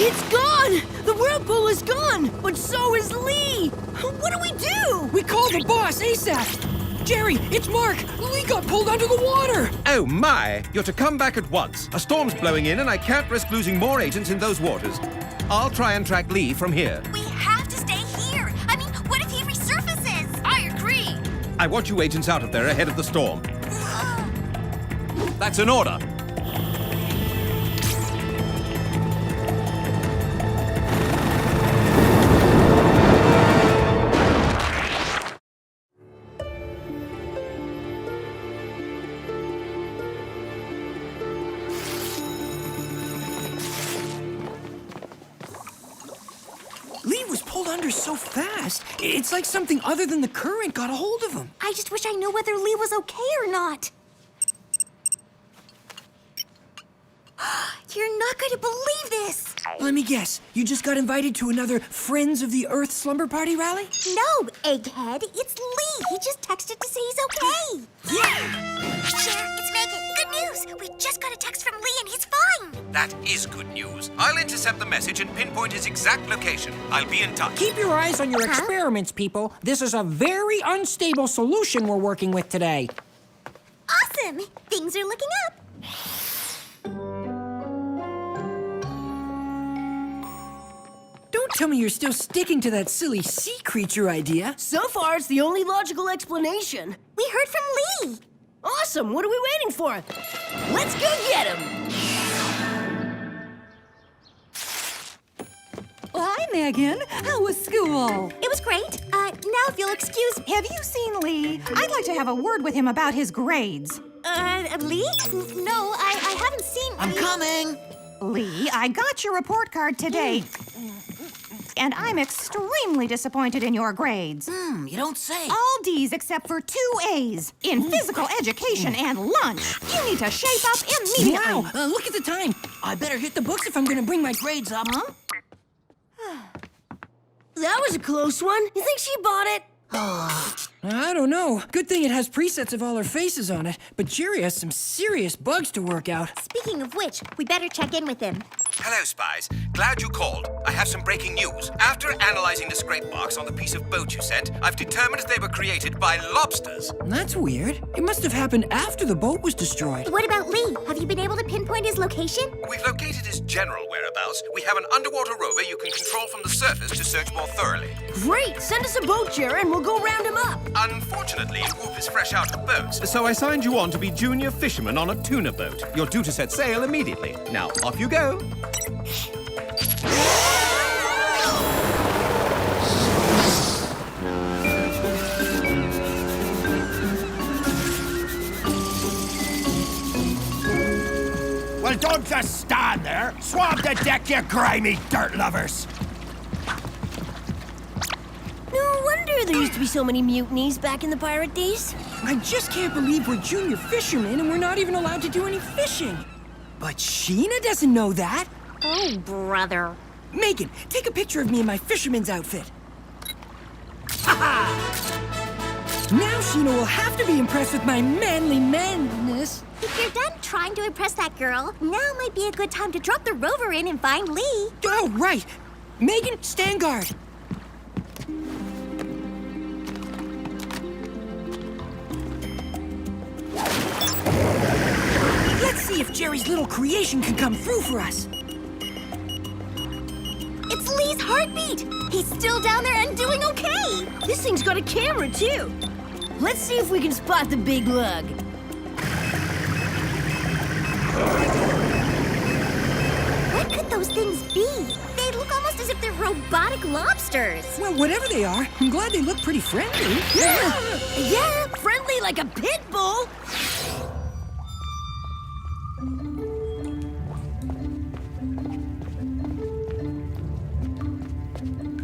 It's gone! The whirlpool is gone, but so is Lee! What do we do? We call the boss ASAP. Jerry, it's Mark. Lee got pulled under the water. Oh my! You're to come back at once. A storm's blowing in and I can't risk losing more agents in those waters. I'll try and track Lee from here. We have to stay here. I mean, what if he resurfaces? I agree. I want you agents out of there ahead of the storm. That's an order. Lee was pulled under so fast. It's like something other than the current got a hold of him. I just wish I knew whether Lee was okay or not. You're not going to believe this. Let me guess. You just got invited to another Friends of the Earth slumber party rally? No, egghead. It's Lee. He just texted to say he's okay. Yeah! Cher, it's Megan. Good news. We just got a text from Lee and he's fine. That is good news. I'll intercept the message and pinpoint his exact location. I'll be in touch. Keep your eyes on your experiments, people. This is a very unstable solution we're working with today. Awesome. Things are looking up. Don't tell me you're still sticking to that silly sea creature idea. So far, it's the only logical explanation. We heard from Lee. Awesome! What are we waiting for? Let's go get him! Hi, Megan. How was school? It was great. Now if you'll excuse me. Have you seen Lee? I'd like to have a word with him about his grades. Lee? No, I haven't seen I'm coming. Lee, I got your report card today. And I'm extremely disappointed in your grades. You don't say. All D's except for 2 A's in physical education and lunch. You need to shape up immediately. Wow, look at the time. I better hit the books if I'm gonna bring my grades up. That was a close one. You think she bought it? I don't know. Good thing it has presets of all our faces on it, but Jerry has some serious bugs to work out. Speaking of which, we better check in with him. Hello, Spiez. Glad you called. I have some breaking news. After analyzing the scrape marks on the piece of boat you sent, I've determined they were created by lobsters. That's weird. It must have happened after the boat was destroyed. What about Lee? Have you been able to pinpoint his location? We've located his general whereabouts. We have an underwater rover you can control from the surface to search more thoroughly. Great! Send us a boat, Jerry, and we'll go round him up. Unfortunately, Whoop is fresh out of boats, so I signed you on to be junior fisherman on a tuna boat. You're due to set sail immediately. Now, off you go. Well, don't just stand there. Swab the deck, you grimy dirt lovers. No wonder there used to be so many mutinies back in the pirate days. I just can't believe we're junior fishermen and we're not even allowed to do any fishing. But Sheena doesn't know that. Oh, brother. Megan, take a picture of me in my fisherman's outfit. Now Sheena will have to be impressed with my manly madness. If you're done trying to impress that girl, now might be a good time to drop the rover in and find Lee. Oh, right. Megan, stand guard. Let's see if Jerry's little creation can come through for us. It's Lee's heartbeat. He's still down there and doing okay. This thing's got a camera, too. Let's see if we can spot the big lug. What could those things be? They look almost as if they're robotic lobsters. Well, whatever they are, I'm glad they look pretty friendly. Yeah, friendly like a pit bull.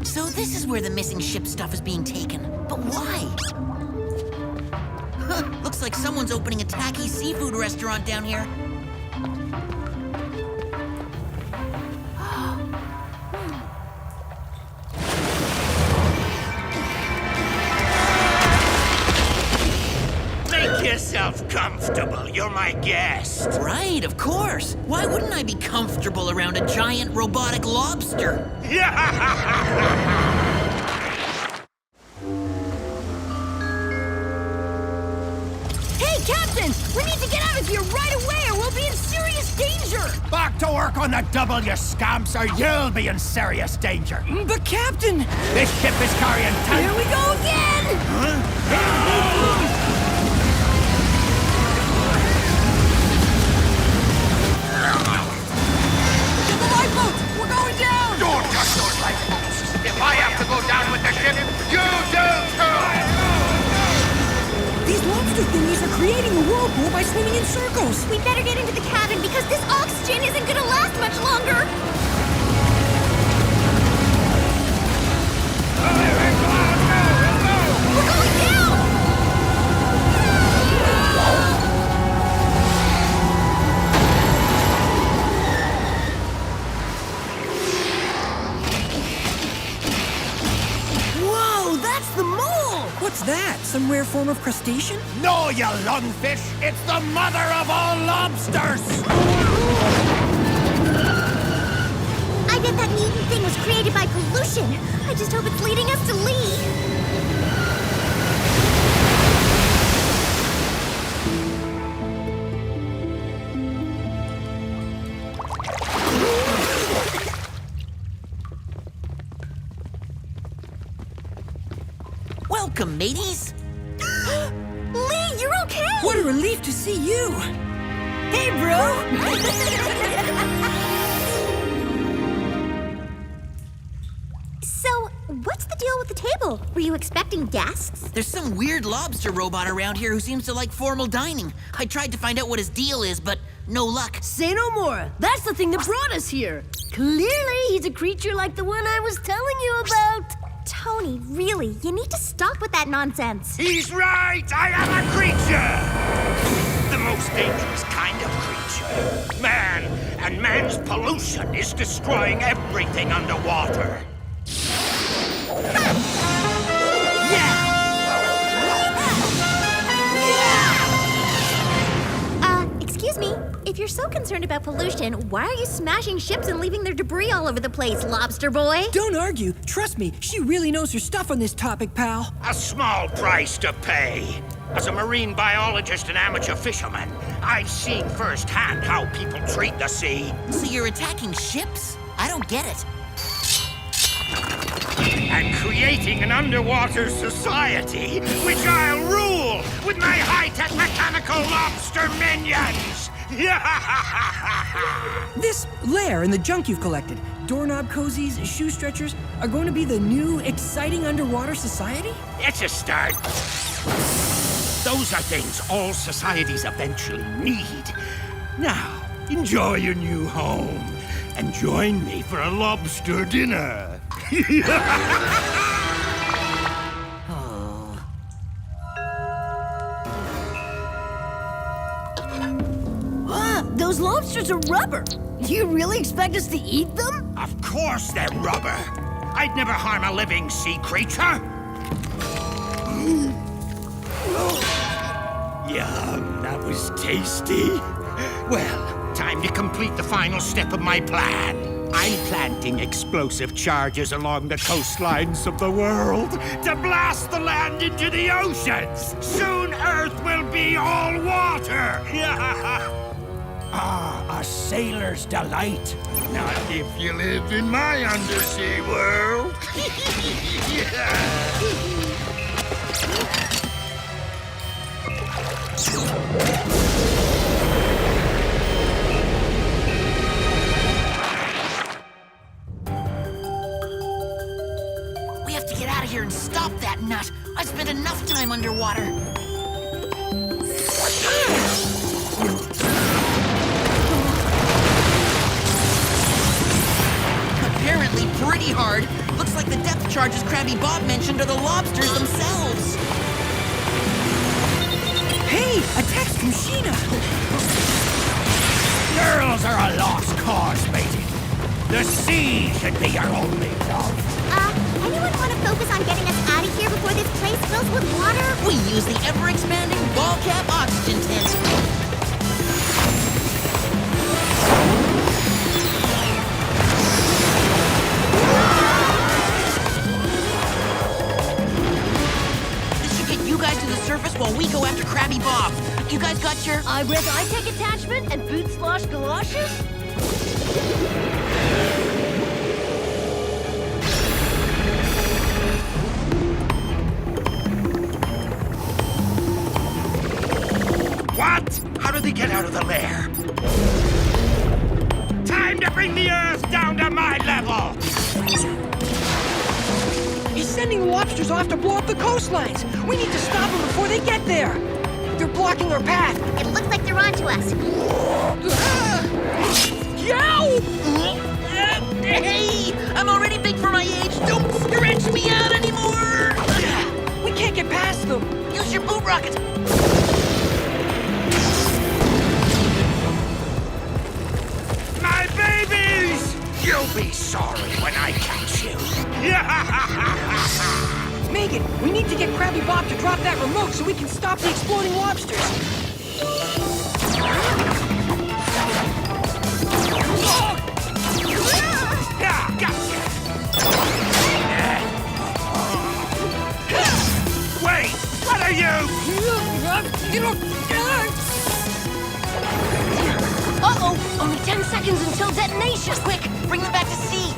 So this is where the missing ship stuff is being taken. But why? Huh, looks like someone's opening a tacky seafood restaurant down here. Make yourself comfortable. You're my guest. Right, of course. Why wouldn't I be comfortable around a giant robotic lobster? Hey, Captain! We need to get out of here right away or we'll be in serious danger! Back to work on the double, you scamps, or you'll be in serious danger. But, Captain! This ship is carrying Here we go again! Get the lifeboat! We're going down! Don't touch those lifeboats. If I have to go down with the ship, you do too! These lobster thingies are creating a whirlpool by swimming in circles. We better get into the cabin because this oxygen isn't gonna last much longer. We're going down! Whoa, that's the mole! What's that? Some rare form of crustacean? No, you lungfish! It's the mother of all lobsters! I bet that mutant thing was created by pollution. I just hope it's leading us to Lee. Welcome, mateys. Lee, you're okay! What a relief to see you! Hey, bro! So, what's the deal with the table? Were you expecting guests? There's some weird lobster robot around here who seems to like formal dining. I tried to find out what his deal is, but no luck. Say no more. That's the thing that brought us here. Clearly, he's a creature like the one I was telling you about. Tony, really, you need to stop with that nonsense. He's right! I am a creature! The most dangerous kind of creature. Man, and man's pollution is destroying everything underwater. Yeah! If you're so concerned about pollution, why are you smashing ships and leaving their debris all over the place, lobster boy? Don't argue. Trust me, she really knows her stuff on this topic, pal. A small price to pay. As a marine biologist and amateur fisherman, I've seen firsthand how people treat the sea. So you're attacking ships? I don't get it. And creating an underwater society, which I'll rule with my high-tech mechanical lobster minions! This lair and the junk you've collected, doorknob cozies, shoe stretchers, are going to be the new, exciting underwater society? It's a start. Those are things all societies eventually need. Now, enjoy your new home and join me for a lobster dinner. Those lobsters are rubber. Do you really expect us to eat them? Of course they're rubber. I'd never harm a living sea creature. Yum, that was tasty. Well, time to complete the final step of my plan. I'm planting explosive charges along the coastlines of the world to blast the land into the oceans. Soon Earth will be all water. Ah, a sailor's delight. Not if you live in my undersea world. We have to get out of here and stop that nut. I've spent enough time underwater. Apparently pretty hard. Looks like the depth charges Crabby Bob mentioned are the lobsters themselves. Hey, a text from Sheena. Girls are a lost cause, matey. The sea should be your only love. Anyone want to focus on getting us out of here before this place fills with water? We use the ever-expanding ball cap oxygen tent. This should get you guys to the surface while we go after Crabby Bob. You guys got your... I-tech attachment and boots/galoshes? What? How did they get out of the lair? Time to bring the Earth down to my level! He's sending the lobsters off to blow up the coastlines. We need to stop them before they get there. They're blocking our path. It looks like they're onto us. Yow! Hey! I'm already big for my age. Don't stretch me out anymore! We can't get past them. Use your boot rocket. My babies! You'll be sorry when I catch you. Megan, we need to get Crabby Bob to drop that remote so we can stop the exploding lobsters. Gotcha! Wait! What are you? Uh-oh! Only 10 seconds until detonation! Quick! Bring them back to sea!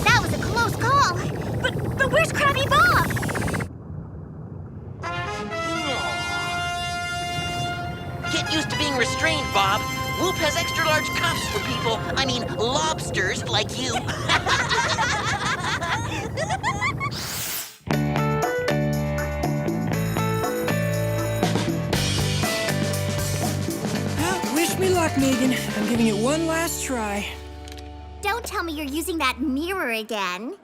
That was a close call. But where's Crabby Bob? Get used to being restrained, Bob. Whoop has extra-large cuffs for people, I mean, lobsters like you. Well, wish me luck, Megan. I'm giving it one last try. Don't tell me you're using that mirror again.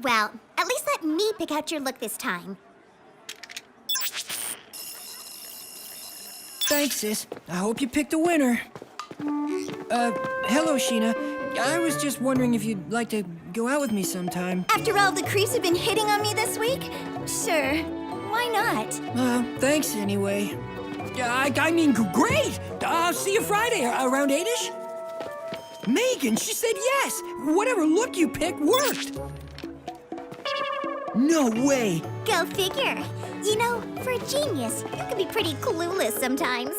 Well, at least let me pick out your look this time. Thanks, sis. I hope you picked a winner. Hello, Sheena. I was just wondering if you'd like to go out with me sometime. After all the creeps have been hitting on me this week? Sure. Why not? Thanks anyway. I mean, great! I'll see you Friday, around 8-ish? Megan, she said yes! Whatever look you picked worked! No way! Go figure. You know, for a genius, you can be pretty clueless sometimes.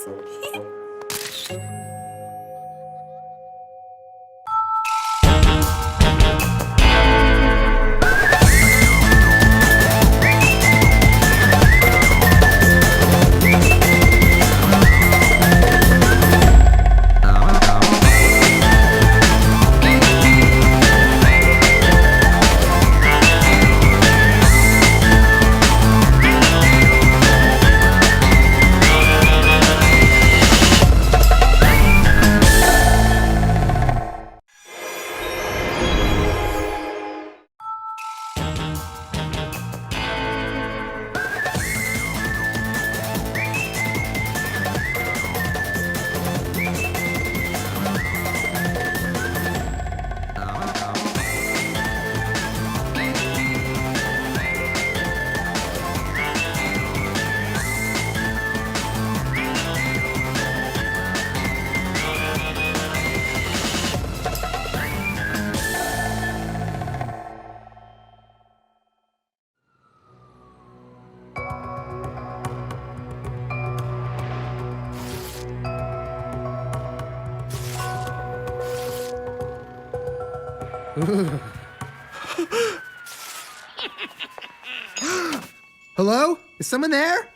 Hello? Is someone there?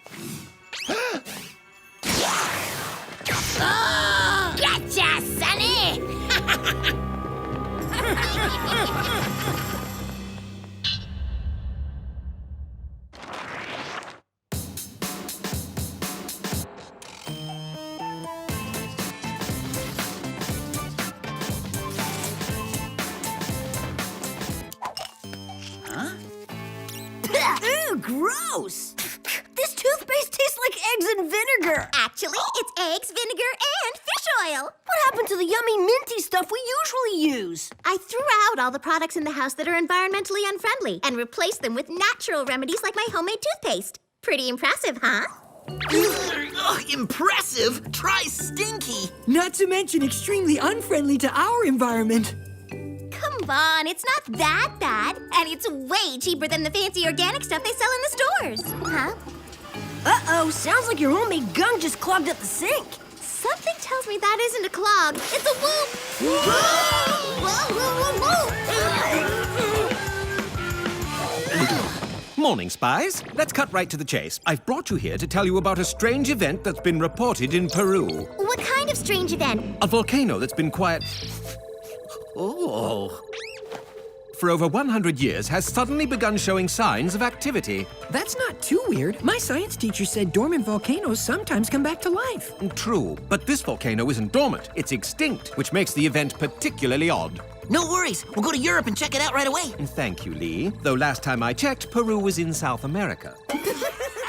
Oh, gotcha, Sonny! Ew, gross! This toothpaste tastes like eggs and vinegar. Actually, it's eggs, vinegar, and fish oil. What happened to the yummy minty stuff we usually use? I threw out all the products in the house that are environmentally unfriendly and replaced them with natural remedies like my homemade toothpaste. Pretty impressive, huh? Ugh, impressive? Try stinky. Not to mention extremely unfriendly to our environment. Come on, it's not that bad. And it's way cheaper than the fancy organic stuff they sell in the stores. Huh? Uh-oh, sounds like your homemade gunk just clogged up the sink. Something tells me that isn't a clog. It's a whoop. Morning, Spies. Let's cut right to the chase. I've brought you here to tell you about a strange event that's been reported in Peru. What kind of strange event? A volcano that's been quiet... for over 100 years has suddenly begun showing signs of activity. That's not too weird. My science teacher said dormant volcanoes sometimes come back to life. True, but this volcano isn't dormant. It's extinct, which makes the event particularly odd. No worries. We'll go to Europe and check it out right away. Thank you, Lee. Though last time I checked, Peru was in South America.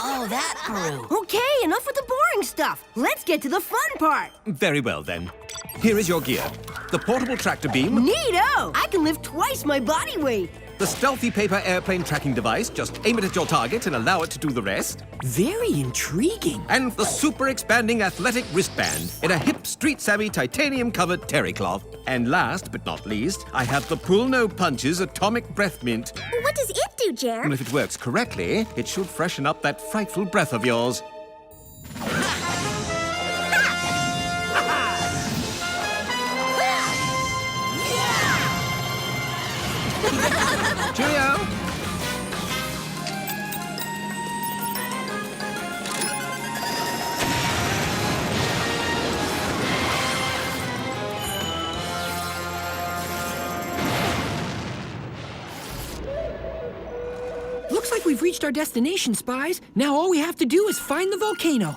Oh, that Peru. Okay, enough with the boring stuff. Let's get to the fun part. Very well, then. Here is your gear. The portable tractor beam. Neato! I can lift twice my body weight. The stealthy paper airplane tracking device. Just aim it at your target and allow it to do the rest. Very intriguing. And the super expanding athletic wristband in a hip, street-savvy, titanium-covered terry cloth. And last but not least, I have the Pull No Punches atomic breath mint. What does it do, Jer? And if it works correctly, it should freshen up that frightful breath of yours. Cheerio! Looks like we've reached our destination, Spies. Now all we have to do is find the volcano.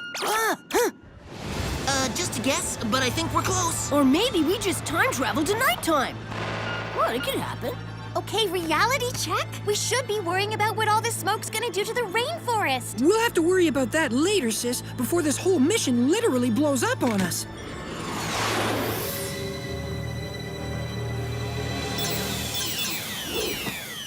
Just a guess, but I think we're close. Or maybe we just time travel to nighttime. What? It could happen. Okay, reality check? We should be worrying about what all this smoke's gonna do to the rainforest. We'll have to worry about that later, sis, before this whole mission literally blows up on us.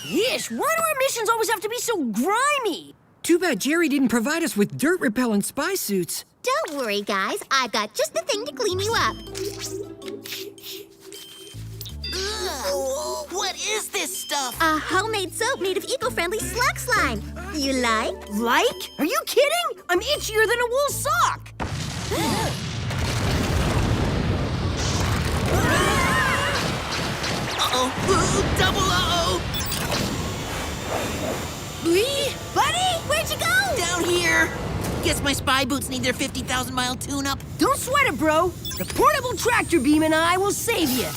Yeesh, why do our missions always have to be so grimy? Too bad Jerry didn't provide us with dirt-repellent spy suits. Don't worry, guys. I've got just the thing to clean you up. Ugh, what is this stuff? A homemade soap made of eco-friendly slug slime. You like? Like? Are you kidding? I'm itchier than a wool sock. Uh-oh. Double uh-oh. Lee? Buddy, where'd you go? Down here. Guess my spy boots need their 50,000-mile tune-up. Don't sweat it, bro. The portable tractor beam and I will save you.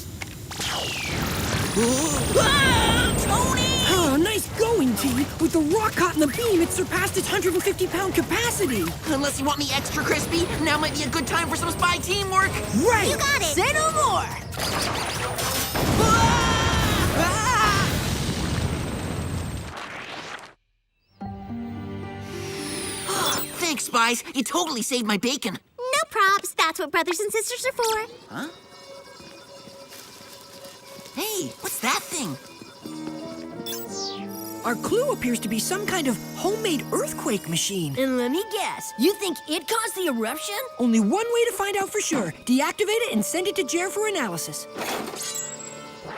Tony! Oh, nice going, T. With the rock caught in the beam, it surpassed its 150-pound capacity. Unless you want me extra crispy, now might be a good time for some spy teamwork. Right! You got it. Say no more. Thanks, Spies. You totally saved my bacon. No props. That's what brothers and sisters are for. Huh? Hey, what's that thing? Our clue appears to be some kind of homemade earthquake machine. And let me guess, you think it caused the eruption? Only one way to find out for sure. Deactivate it and send it to Jer for analysis.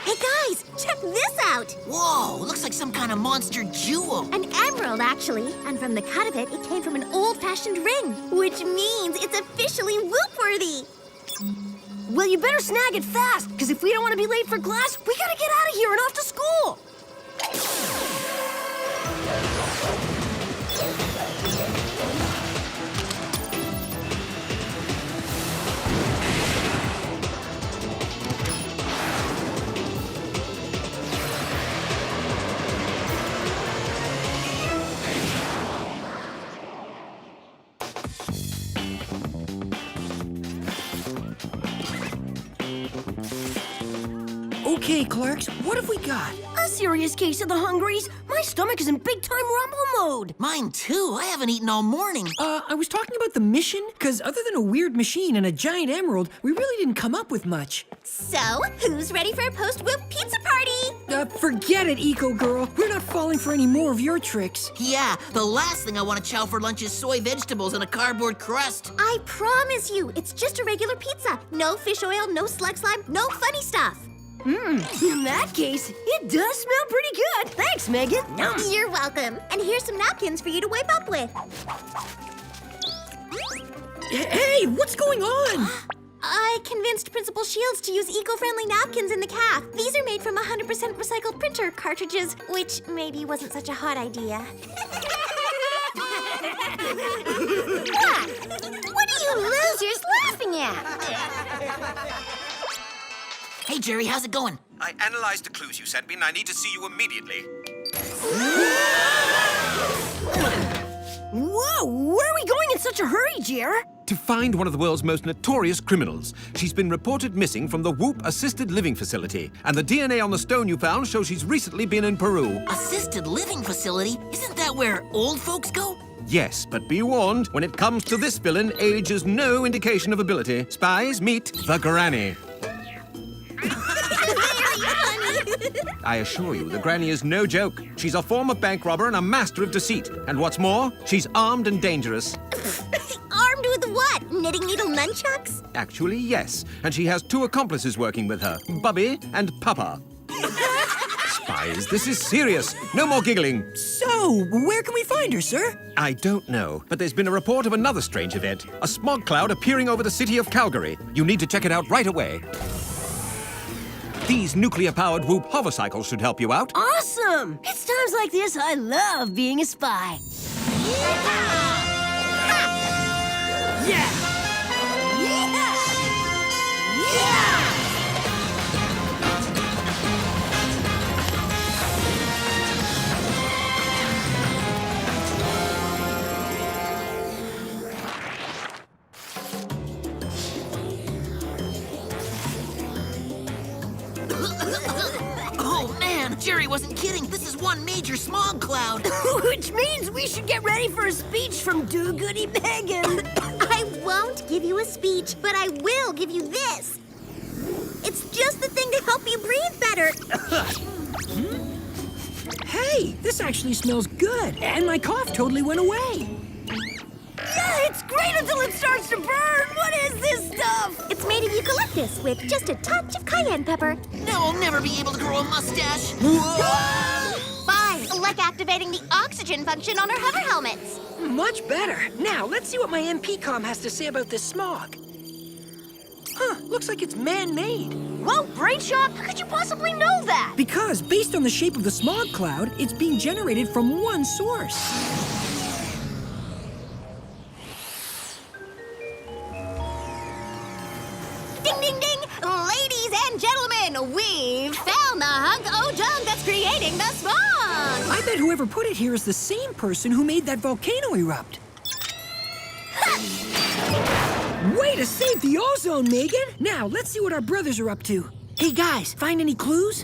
Hey, guys, check this out. Whoa, looks like some kind of monster jewel. An emerald, actually. And from the cut of it, it came from an old-fashioned ring, which means it's officially whoop-worthy. Well, you better snag it fast, because if we don't want to be late for class, we gotta get out of here and off to school. Okay, clerks, what have we got? A serious case of the hungries. My stomach is in big-time rumble mode. Mine too. I haven't eaten all morning. I was talking about the mission, because other than a weird machine and a giant emerald, we really didn't come up with much. So, who's ready for a post-whoop pizza party? Forget it, Eco Girl. We're not falling for any more of your tricks. Yeah, the last thing I want to chow for lunch is soy vegetables and a cardboard crust. I promise you, it's just a regular pizza. No fish oil, no slug slime, no funny stuff. In that case, it does smell pretty good. Thanks, Megan. You're welcome. And here's some napkins for you to wipe up with. Hey, what's going on? I convinced Principal Shields to use eco-friendly napkins in the caf. These are made from 100% recycled printer cartridges, which maybe wasn't such a hot idea. What are you losers laughing at? Hey, Jerry, how's it going? I analyzed the clues you sent me, and I need to see you immediately. Whoa, where are we going in such a hurry, Jer? To find one of the world's most notorious criminals. She's been reported missing from the Whoop Assisted Living Facility, and the DNA on the stone you found shows she's recently been in Peru. Assisted living facility? Isn't that where old folks go? Yes, but be warned, when it comes to this villain, age is no indication of ability. Spies, meet the Granny. I assure you, the Granny is no joke. She's a former bank robber and a master of deceit. And what's more, she's armed and dangerous. Armed with what? Knitting needle nunchucks? Actually, yes. And she has two accomplices working with her, Bubby and Papa. Spies, this is serious. No more giggling. So, where can we find her, sir? I don't know, but there's been a report of another strange event. A smog cloud appearing over the city of Calgary. You need to check it out right away. These nuclear-powered Whoop hovercycles should help you out. Awesome! It's times like this I love being a spy. Yeah! Oh, man, Jerry wasn't kidding. This is one major smog cloud. Which means we should get ready for a speech from Do-Goody Megan. I won't give you a speech, but I will give you this. It's just the thing to help you breathe better. Hey, this actually smells good, and my cough totally went away. Yeah, it's great until it starts to burn. What is this stuff? It's made of eucalyptus with just a touch of cayenne pepper. Now I'll never be able to grow a mustache. Fine, like activating the oxygen function on our hover helmets. Much better. Now, let's see what my MP-com has to say about this smog. Huh, looks like it's man-made. Whoa, Brain Shop, how could you possibly know that? Because, based on the shape of the smog cloud, it's being generated from one source. Ding, ding, ding! Ladies and gentlemen, we've found the hunk o' junk that's creating the smog! I bet whoever put it here is the same person who made that volcano erupt. Way to save the ozone, Megan! Now, let's see what our brothers are up to. Hey, guys, find any clues?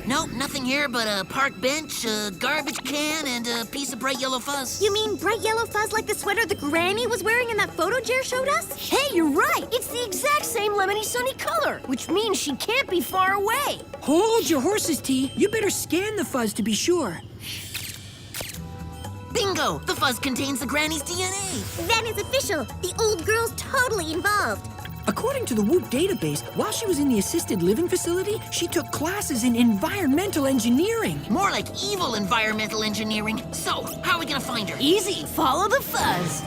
Nope, nothing here but a park bench, a garbage can, and a piece of bright yellow fuzz. You mean bright yellow fuzz like the sweater the granny was wearing in that photo Jer showed us? Hey, you're right. It's the exact same lemony sunny color, which means she can't be far away. Hold your horses, T. You better scan the fuzz to be sure. Bingo! The fuzz contains the granny's DNA. Then it's official. The old girl's totally involved. According to the WHOOP database, while she was in the assisted living facility, she took classes in environmental engineering. More like evil environmental engineering. So, how are we gonna find her? Easy, follow the fuzz.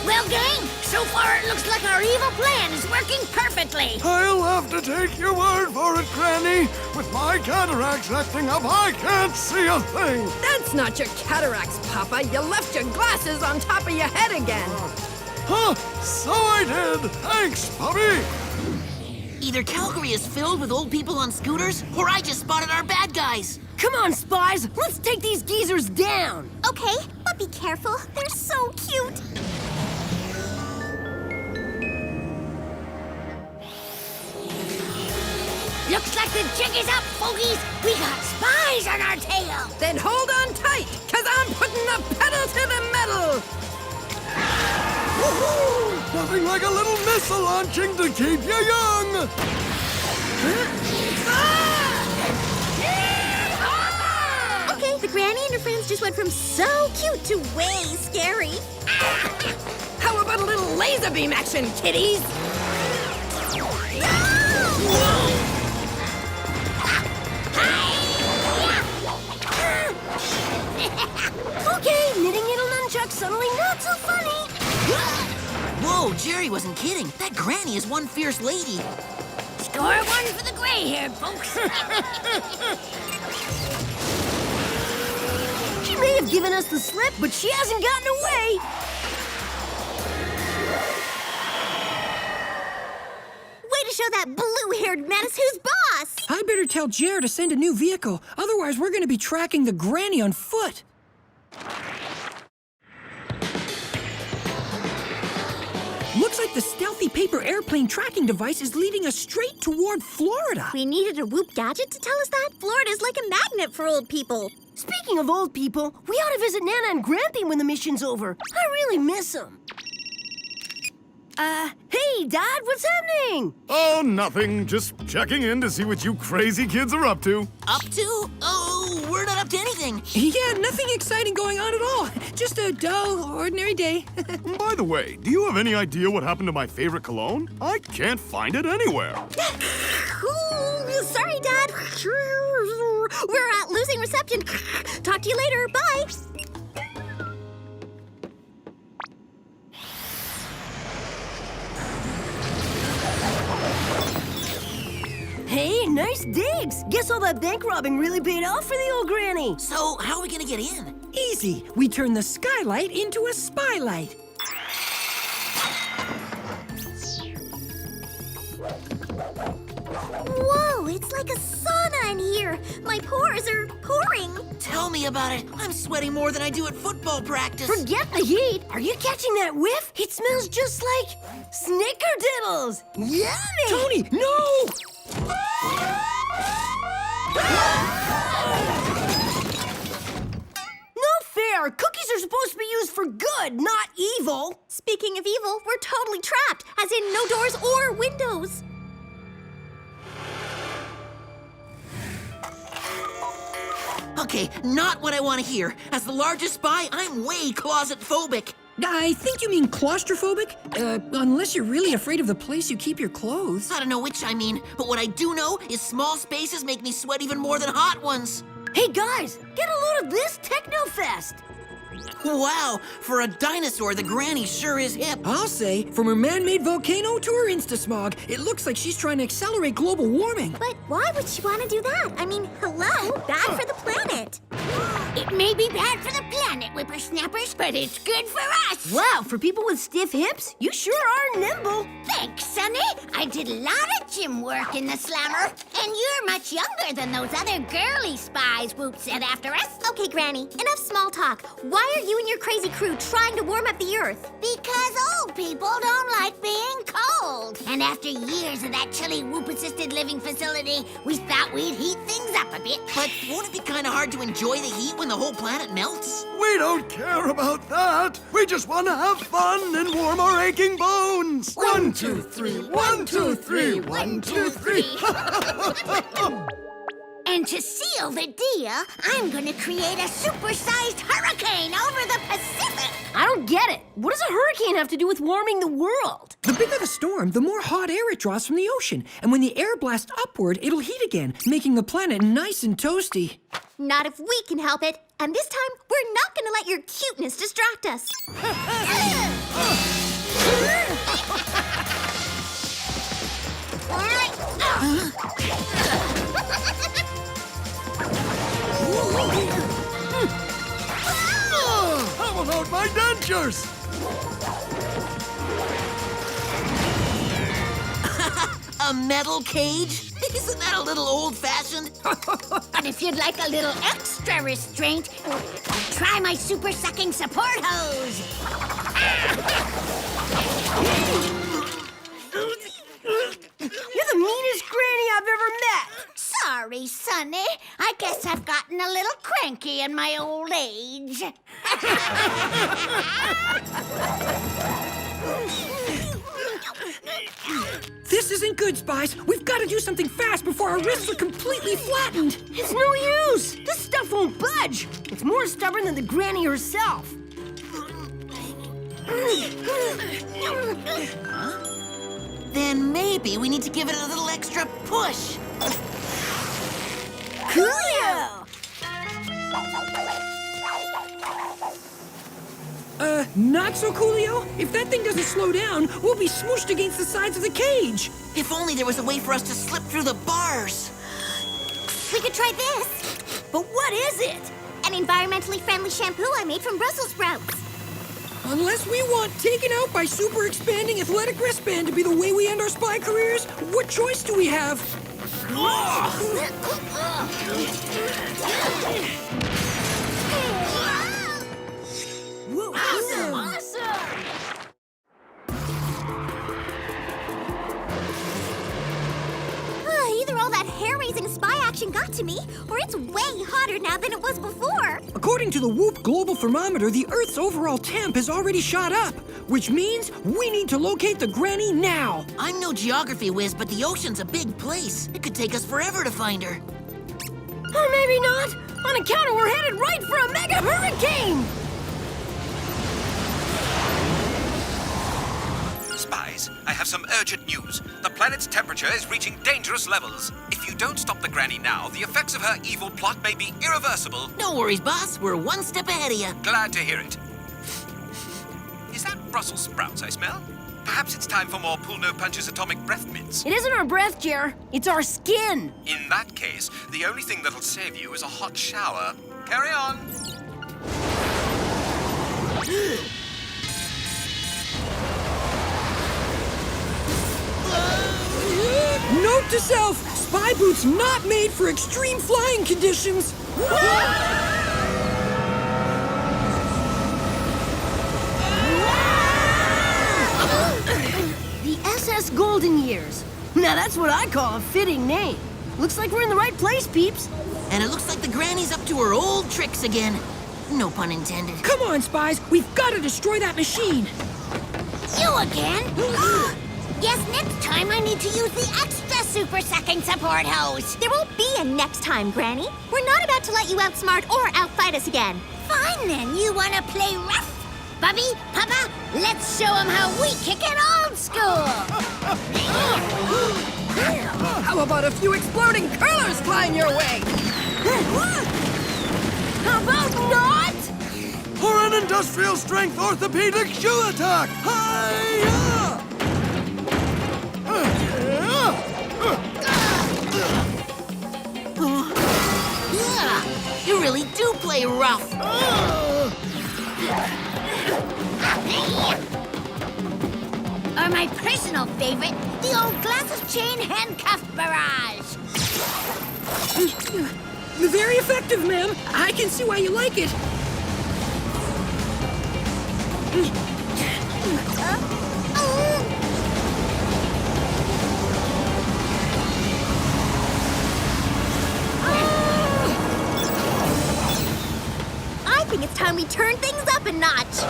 Well, gang, so far it looks like our evil plan is working perfectly. I'll have to take your word for it, Granny. With my cataracts acting up, I can't see a thing. That's not your cataracts, Papa. You left your glasses on top of your head again. Huh, so I did. Thanks, puppy. Either Calgary is filled with old people on scooters, or I just spotted our bad guys. Come on, Spiez, let's take these geezers down. Okay, but be careful. They're so cute. Looks like the jig is up, fogies. We got Spiez on our tail. Then hold on tight, cause I'm putting the pedal to the metal. Woohoo! Nothing like a little missile launching to keep you young. Okay, the granny and her friends just went from so cute to way scary. How about a little laser beam action, kiddies? Okay, knitting needle nunchuck suddenly not so funny. Whoa, Jerry wasn't kidding. That granny is one fierce lady. Score one for the gray-haired folks. She may have given us the slip, but she hasn't gotten away. Way to show that blue-haired menace who's boss. I better tell Jer to send a new vehicle. Otherwise, we're going to be tracking the granny on foot. Looks like the stealthy paper airplane tracking device is leading us straight toward Florida. We needed a Whoop gadget to tell us that. Florida's like a magnet for old people. Speaking of old people, we ought to visit Nana and Grampy when the mission's over. I really miss them. Hey, Dad, what's happening? Oh, nothing. Just checking in to see what you crazy kids are up to. Up to? Oh, we're not up to anything. Yeah, nothing exciting going on at all. Just a dull, ordinary day. By the way, do you have any idea what happened to my favorite cologne? I can't find it anywhere. Ooh, sorry, Dad. We're losing reception. Talk to you later. Bye. Hey, nice digs. Guess all that bank robbing really paid off for the old granny. So, how are we gonna get in? Easy. We turn the skylight into a spylight. Whoa, it's like a sauna in here. My pores are pouring. Tell me about it. I'm sweating more than I do at football practice. Forget the heat. Are you catching that whiff? It smells just like snickerdoodles. Yummy! Tony, no! No fair! Cookies are supposed to be used for good, not evil! Speaking of evil, we're totally trapped, as in no doors or windows. Okay, not what I want to hear. As the largest spy, I'm way closet-phobic. I think you mean claustrophobic? Unless you're really afraid of the place you keep your clothes. I don't know which I mean, but what I do know is small spaces make me sweat even more than hot ones. Hey guys, get a load of this Technofest! Wow, for a dinosaur, the granny sure is hip. I'll say, from her man-made volcano to her Instasmog, it looks like she's trying to accelerate global warming. But why would she want to do that? I mean, hello, bad for the planet. It may be bad for the planet, whippersnappers, but it's good for us. Wow, for people with stiff hips, you sure are nimble. Thanks, Sonny. I did a lot of gym work in the slammer. And you're much younger than those other girly spies Whoop said after us. Okay, Granny, enough small talk. Why are you and your crazy crew trying to warm up the Earth? Because old people don't like being cold. And after years of that chilly Whoop-assisted living facility, we thought we'd heat things up a bit. But won't it be kind of hard to enjoy the heat when the whole planet melts? We don't care about that. We just want to have fun and warm our aching bones. 1, 2, 3. 1, 2, 3. 1, 2, 3. And to seal the deal, I'm gonna create a supersized hurricane over the Pacific. I don't get it. What does a hurricane have to do with warming the world? The bigger the storm, the more hot air it draws from the ocean. And when the air blasts upward, it'll heat again, making the planet nice and toasty. Not if we can help it. And this time, we're not gonna let your cuteness distract us. How about my dentures? A metal cage? Isn't that a little old-fashioned? And if you'd like a little extra restraint, try my super sucking support hose. You're the meanest granny I've ever met. Sorry, Sonny. I guess I've gotten a little cranky in my old age. This isn't good, Spies. We've got to do something fast before our wrists are completely flattened. It's no use. This stuff won't budge. It's more stubborn than the granny herself. Then maybe we need to give it a little extra push. Coolio! Not so coolio. If that thing doesn't slow down, we'll be smooshed against the sides of the cage. If only there was a way for us to slip through the bars. We could try this. But what is it? An environmentally friendly shampoo I made from Brussels sprouts. Unless we want taken out by super expanding athletic wristband to be the way we end our spy careers, what choice do we have? Awesome! Either all that hair-raising spy action got to me, or it's way hotter now than it was before. According to the Whoop Global Thermometer, the Earth's overall temp has already shot up, which means we need to locate the granny now. I'm no geography whiz, but the ocean's a big place. It could take us forever to find her. Or maybe not. On account of we're headed right for a mega hurricane! Spies, I have some urgent news. The planet's temperature is reaching dangerous levels. If you don't stop the granny now, the effects of her evil plot may be irreversible. No worries, boss. We're one step ahead of you. Glad to hear it. Is that Brussels sprouts I smell? Perhaps it's time for more Pull No Punches atomic breath mints. It isn't our breath, Jer. It's our skin. In that case, the only thing that'll save you is a hot shower. Carry on. Note to self, spy boots not made for extreme flying conditions. The SS Golden Years. Now that's what I call a fitting name. Looks like we're in the right place, peeps. And it looks like the granny's up to her old tricks again. No pun intended. Come on, Spies. We've got to destroy that machine. You again? Guess next time I need to use the extra super sucking support hose. There won't be a next time, Granny. We're not about to let you outsmart or outfight us again. Fine then, you want to play rough? Bubby, Papa, let's show them how we kick it old school. How about a few exploding curlers flying your way? How about not? For an industrial strength orthopedic shoe attack! Hi-ya! Yeah, you really do play rough. Or my personal favorite, the old glass of chain handcuff barrage. Very effective, ma'am. I can see why you like it. I think it's time we turn things up a notch.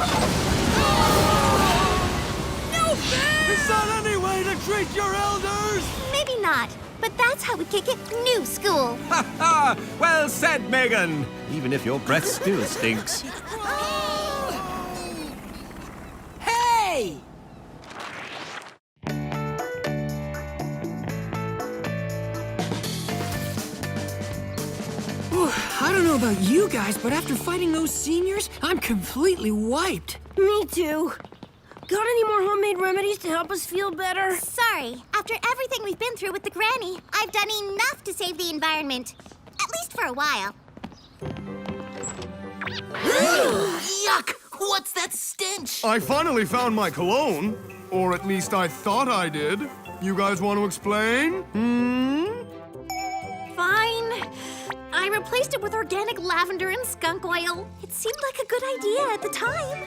No fair! Is that any way to treat your elders? Maybe not, but that's how we kick it new school. Ha ha! Well said, Megan. Even if your breath still stinks. Hey! Whew, I don't know about you guys, but after fighting those seniors, I'm completely wiped. Me too. Got any more homemade remedies to help us feel better? Sorry, after everything we've been through with the granny, I've done enough to save the environment. At least for a while. Yuck! What's that stench? I finally found my cologne. Or at least I thought I did. You guys want to explain? Fine. I replaced it with organic lavender and skunk oil. It seemed like a good idea at the time.